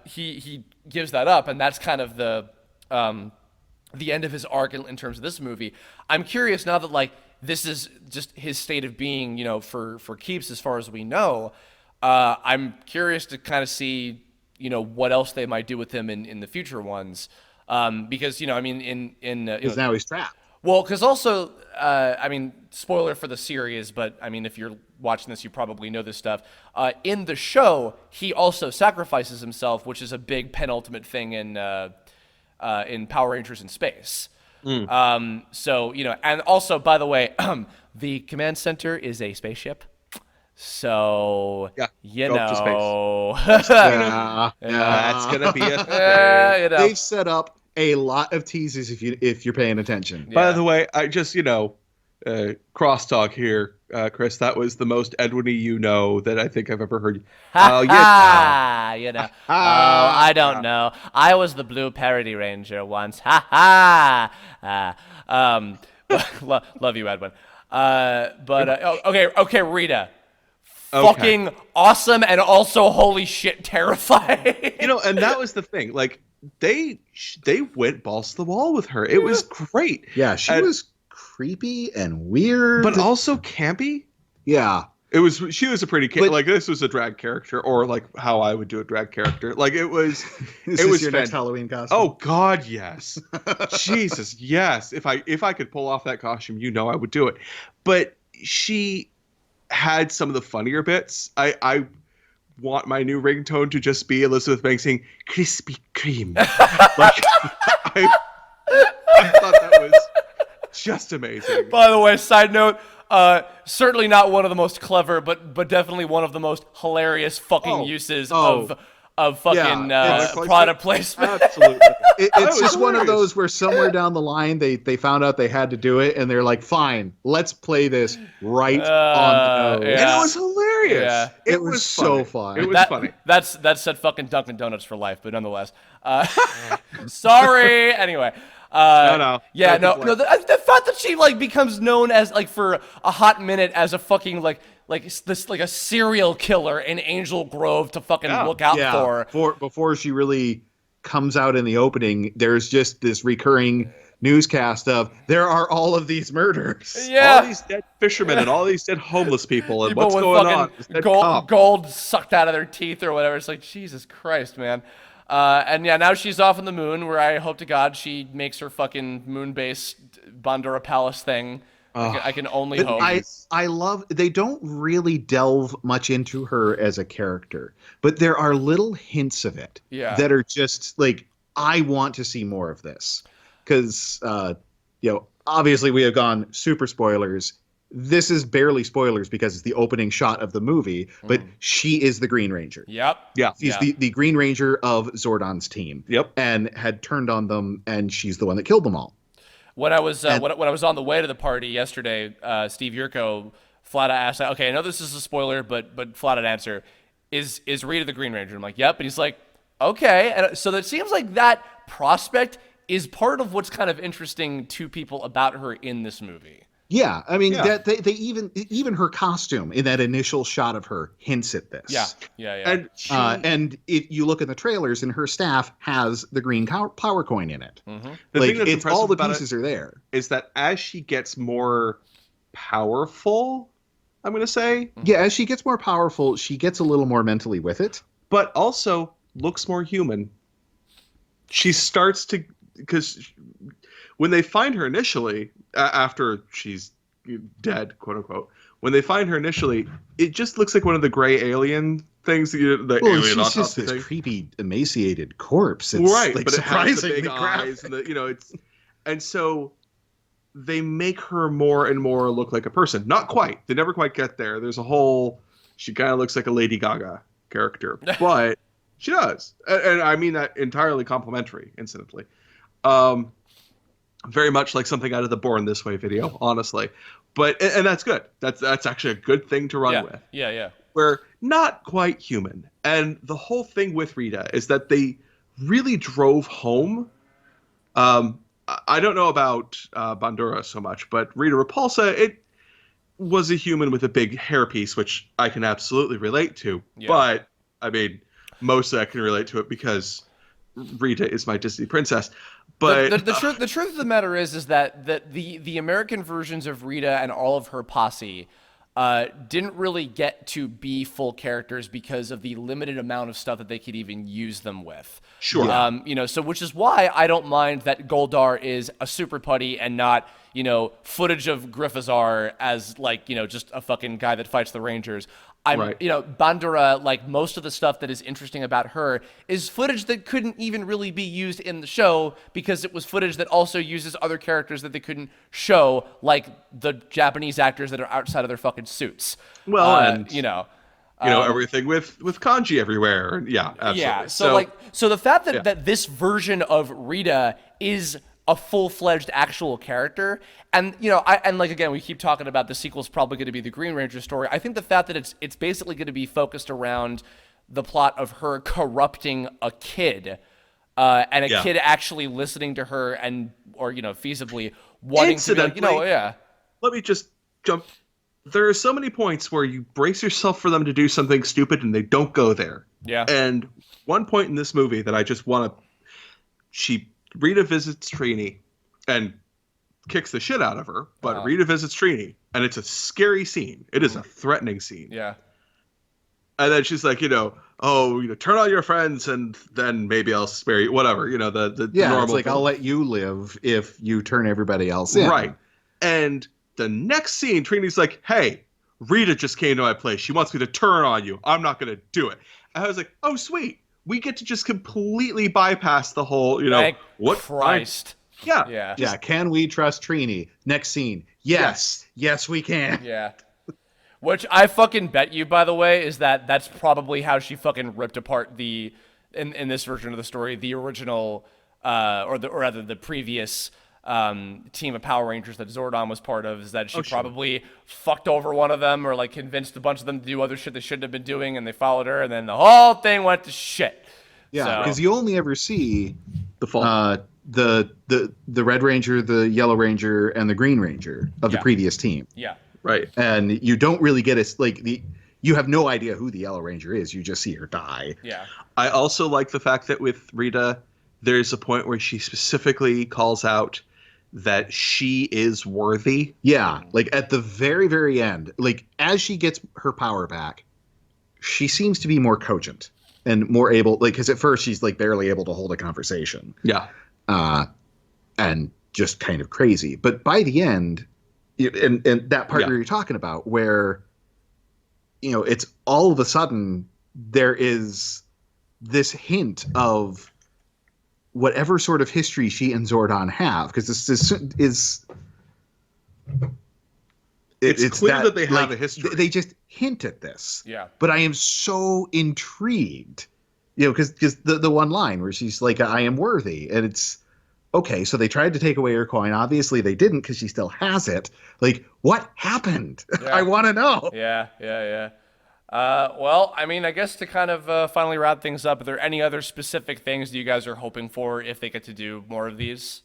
He gives that up, and that's kind of the end of his arc in terms of this movie. I'm curious now that, like, this is just his state of being, for keeps as far as we know. I'm curious to kind of see, what else they might do with him in the future ones. Because because now he's trapped. Well, because also, spoiler for the series, but I mean, if you're watching this, you probably know this stuff. In the show, he also sacrifices himself, which is a big penultimate thing in Power Rangers in Space. So and also, by the way, the command center is a spaceship. So that's gonna be a thing. They've set up a lot of teases if you're paying attention. Yeah. By the way, I just crosstalk here, Chris. That was the most Edwin-y that I think I've ever heard. Oh, I don't know. I was the blue parody ranger once. Love you, Edwin. Okay, Rita. Fucking awesome and also holy shit terrifying. And that was the thing. Like, they went balls to the wall with her. It was great. Yeah, she was creepy and weird, but also campy. Yeah, she was a pretty like, this was a drag character, or like how I would do a drag character. Like, it was. It was your next Halloween costume. Oh God, yes. Jesus, yes. If I could pull off that costume, I would do it. But she had some of the funnier bits. I want my new ringtone to just be Elizabeth Banks saying Krispy Kreme. Like, I thought that was just amazing. By the way, side note, certainly not one of the most clever, but definitely one of the most hilarious fucking uses of fucking product placement. Absolutely. It's just one of those where somewhere down the line they found out they had to do it, and they're like, fine, let's play this right on the nose. And it was hilarious. Yeah. It was so fun. It was funny. That's said fucking Dunkin' Donuts for life, but nonetheless. Sorry. Anyway. No. Yeah, no. The fact that she like becomes known as like for a hot minute as a fucking like this like a serial killer in Angel Grove to fucking look out for. Before she really comes out in the opening, there's just this recurring newscast of there are all of these murders. Yeah. All these dead fishermen and all these dead homeless people and what's going on? Gold sucked out of their teeth or whatever. It's like, Jesus Christ, man. And yeah, now she's off on the moon, where I hope to God she makes her fucking moon-based Bandura Palace thing. I can only hope. I love, they don't really delve much into her as a character, but there are little hints of it that are just like, I want to see more of this. Because, obviously we have gone super spoilers. This is barely spoilers because it's the opening shot of the movie, but she is the Green Ranger. Yep. Yeah. She's the Green Ranger of Zordon's team. Yep. And had turned on them, and she's the one that killed them all. When I was when I was on the way to the party yesterday, Steve Yurko flat out asked, okay, I know this is a spoiler, but flat out answer, is Rita the Green Ranger? I'm like, yep. And he's like, okay. And so it seems like that prospect is part of what's kind of interesting to people about her in this movie. Yeah, I mean that they even her costume in that initial shot of her hints at this. Yeah. And if you look at the trailers, and her staff has the green power coin in it. Mm-hmm. The thing that's impressive all the about pieces are there. Is that as she gets more powerful, I'm going to say, as she gets more powerful, she gets a little more mentally with it, but also looks more human. She starts to, because when they find her initially, after she's dead, quote unquote, when they find her initially, it just looks like one of the gray alien things. Alien she's just this thing. Creepy, emaciated corpse. It's right, like but it has the big surprisingly eyes, and it's, and so they make her more and more look like a person. Not quite. They never quite get there. There's a whole, she kind of looks like a Lady Gaga character, but she does. And I mean that entirely complimentary, incidentally. Very much like something out of the Born This Way video, honestly. But, and that's good. That's actually a good thing to run with. Yeah. We're not quite human. And the whole thing with Rita is that they really drove home. I don't know about Bandura so much, but Rita Repulsa, it was a human with a big hairpiece, which I can absolutely relate to. Yeah. But, I mean, mostly I can relate to it because Rita is my Disney princess. But the truth of the matter is that the American versions of Rita and all of her posse didn't really get to be full characters because of the limited amount of stuff that they could even use them with. Sure. So which is why I don't mind that Goldar is a super putty and not, footage of Griffazar as just a fucking guy that fights the Rangers. Right. Bandura, like most of the stuff that is interesting about her is footage that couldn't even really be used in the show because it was footage that also uses other characters that they couldn't show, like the Japanese actors that are outside of their fucking suits. Well, and everything with kanji everywhere. Yeah, absolutely. Yeah. So the fact that this version of Rita is a full-fledged actual character, and again, we keep talking about the sequel's probably going to be the Green Ranger story. I think the fact that it's basically going to be focused around the plot of her corrupting a kid, and a kid actually listening to her or feasibly wanting to be like, Let me just jump. There are so many points where you brace yourself for them to do something stupid and they don't go there. Yeah. And one point in this movie that I just want to, Rita visits Trini and kicks the shit out of her, but Rita visits Trini, and it's a scary scene. It is a threatening scene. Yeah. And then she's like, turn on your friends, and then maybe I'll spare you. Whatever, the normal. It's like, thing. I'll let you live if you turn everybody else in. Right. And the next scene, Trini's like, hey, Rita just came to my place. She wants me to turn on you. I'm not going to do it. And I was like, oh, sweet. We get to just completely bypass the whole, Thank what Christ. Yeah. Can we trust Trini? Next scene. Yes, we can. Yeah. Which I fucking bet you, by the way, is that's probably how she fucking ripped apart in this version of the story, the original, or rather the previous team of Power Rangers that Zordon was part of, is that she probably fucked over one of them or convinced a bunch of them to do other shit they shouldn't have been doing, and they followed her, and then the whole thing went to shit. Yeah, because you only ever see the fall. The Red Ranger, the Yellow Ranger, and the Green Ranger of the previous team. Yeah. Right. And you don't really get you have no idea who the Yellow Ranger is. You just see her die. Yeah. I also like the fact that with Rita, there's a point where she specifically calls out that she is worthy. Yeah. At the very, very end, as she gets her power back, she seems to be more cogent and more able, because at first she's barely able to hold a conversation. Yeah. And just kind of crazy. But by the end, and that part where you're talking about, where, it's all of a sudden there is this hint of whatever sort of history she and Zordon have, because this is it's clear that they have a history. They just hint at this. Yeah. But I am so intrigued, because the one line where she's like, I am worthy, and it's okay. So they tried to take away her coin. Obviously they didn't, because she still has it. What happened? Yeah. I want to know. Yeah. Well, I mean, I guess to kind of finally wrap things up, are there any other specific things that you guys are hoping for if they get to do more of these?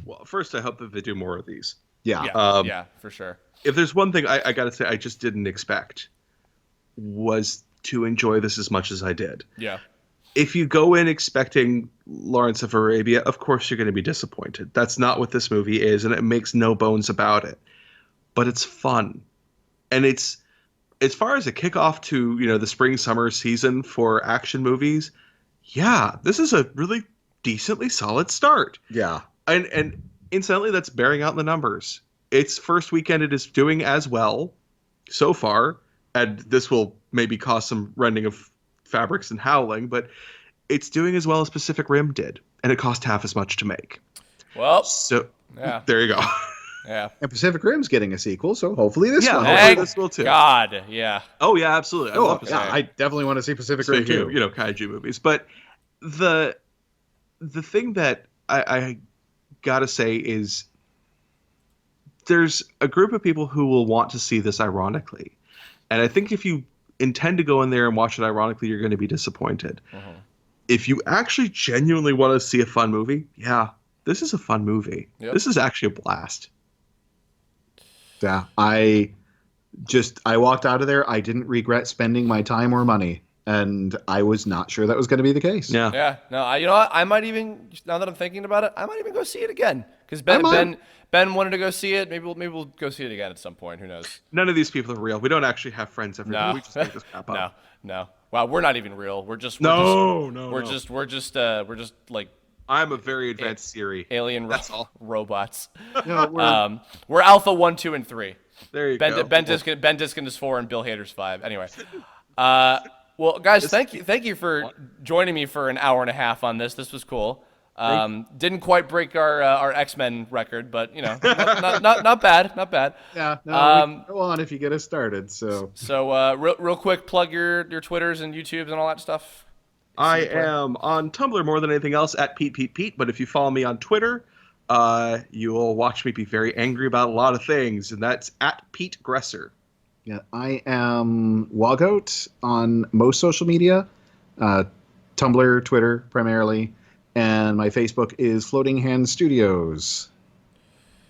Well, first, I hope that they do more of these. Yeah, for sure. If there's one thing I got to say I just didn't expect, was to enjoy this as much as I did. Yeah. If you go in expecting Lawrence of Arabia, of course you're going to be disappointed. That's not what this movie is, and it makes no bones about it. But it's fun. And it's, as far as a kickoff to, the spring-summer season for action movies, this is a really decently solid start. Yeah. And incidentally, that's bearing out in the numbers. Its first weekend, it is doing as well so far, and this will maybe cause some rending of fabrics and howling, but it's doing as well as Pacific Rim did, and it cost half as much to make. Well, so there you go. Yeah. And Pacific Rim's getting a sequel, so hopefully this Yeah, one. hopefully Thank this will too. God. Yeah. Oh yeah, absolutely. I Oh, love yeah, Pacific. I definitely want to see Pacific Rim Speaking too. of, kaiju movies, but the thing that I gotta say is there's a group of people who will want to see this ironically, and I think if you intend to go in there and watch it ironically, you're going to be disappointed. If you actually genuinely want to see a fun movie, yeah, this is a fun movie. Yep. This is actually a blast. Yeah, I walked out of there. I didn't regret spending my time or money, and I was not sure that was going to be the case. Yeah. Yeah. No, you know what? I might even, now that I'm thinking about it, I might even go see it again. Because I might. Ben wanted to go see it. Maybe we'll go see it again at some point. Who knows? None of these people are real. We don't actually have friends everywhere. No. We just make this crap up. No. Wow, we're not even real. We're just No. we're just like I'm a very advanced Siri. alien That's all. robots. No, We're Alpha 1, 2, and 3. There you Ben go. Diskin is 4 and Bill Hader's 5. Anyway. Well, guys, thank you for joining me for an hour and a half on this. This was cool. Didn't quite break our X-Men record, but not bad. Yeah, no, we can go on if you get us started. So real quick, plug your Twitters and YouTubes and all that stuff. I am on Tumblr more than anything else at Pete, but if you follow me on Twitter, you will watch me be very angry about a lot of things, and that's at Pete Gresser. yeah, I am Wogout on most social media, Tumblr, Twitter primarily, and my Facebook is Floating Hand Studios.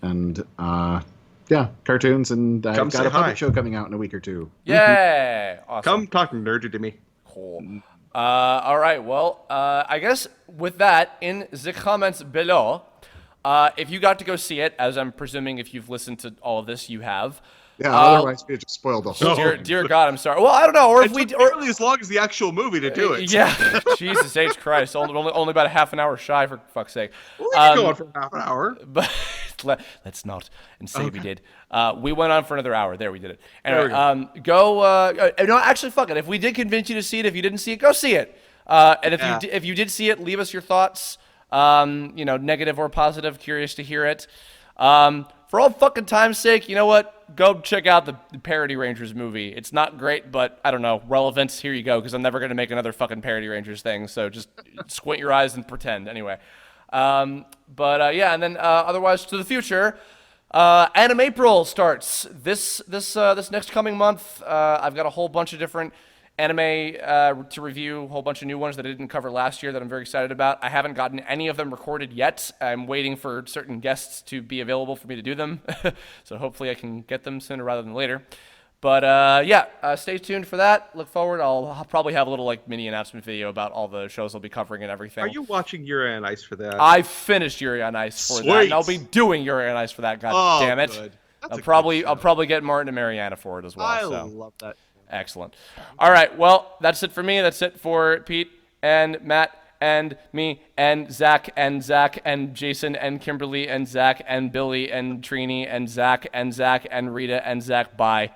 And yeah, cartoons, and I've Come got say a puppet hi. show coming out in a week or two. Yay! Awesome. Come talk nerdy to me. Cool. All right. Well, I guess with that, in the comments below, if you got to go see it, as I'm presuming if you've listened to all of this, you have. Yeah, otherwise we just spoiled the whole Dear God, I'm sorry. Well, I don't know. Or if It we, took or nearly as long as the actual movie to do it. yeah, Jesus H Christ, only about a half an hour shy, for fuck's sake. We can go on for half an hour. But let's not and say we did. We went on for another hour. There, we did it. Anyway, There we go. No, actually, fuck it. If we did convince you to see it, if you didn't see it, go see it. And if you did see it, leave us your thoughts. Negative or positive. Curious to hear it. For all fucking time's sake, you know what? Go check out the Parody Rangers movie. It's not great, but I don't know, relevance. Here you go, because I'm never gonna make another fucking Parody Rangers thing. So just squint your eyes and pretend. Anyway. Yeah, and then otherwise to the future, Anime April starts this next coming month. I've got a whole bunch of different anime to review, a whole bunch of new ones that I didn't cover last year that I'm very excited about. I haven't gotten any of them recorded yet. I'm waiting for certain guests to be available for me to do them, so hopefully I can get them sooner rather than later. But stay tuned for that. Look forward. I'll probably have a little mini announcement video about all the shows I'll be covering and everything. Are you watching Yuri on Ice for that? I finished Yuri on Ice for that, and Sweet. I'll be doing Yuri on Ice for that. God Oh, damn it! good. That's a I'll good probably show. get Martin and Mariana for it as well. I so. love that. Excellent. All right. Well, that's it for me. That's it for Pete and Matt and me and Zach and Jason and Kimberly and Zach and Billy and Trini and Zach and Rita and Zach. Bye.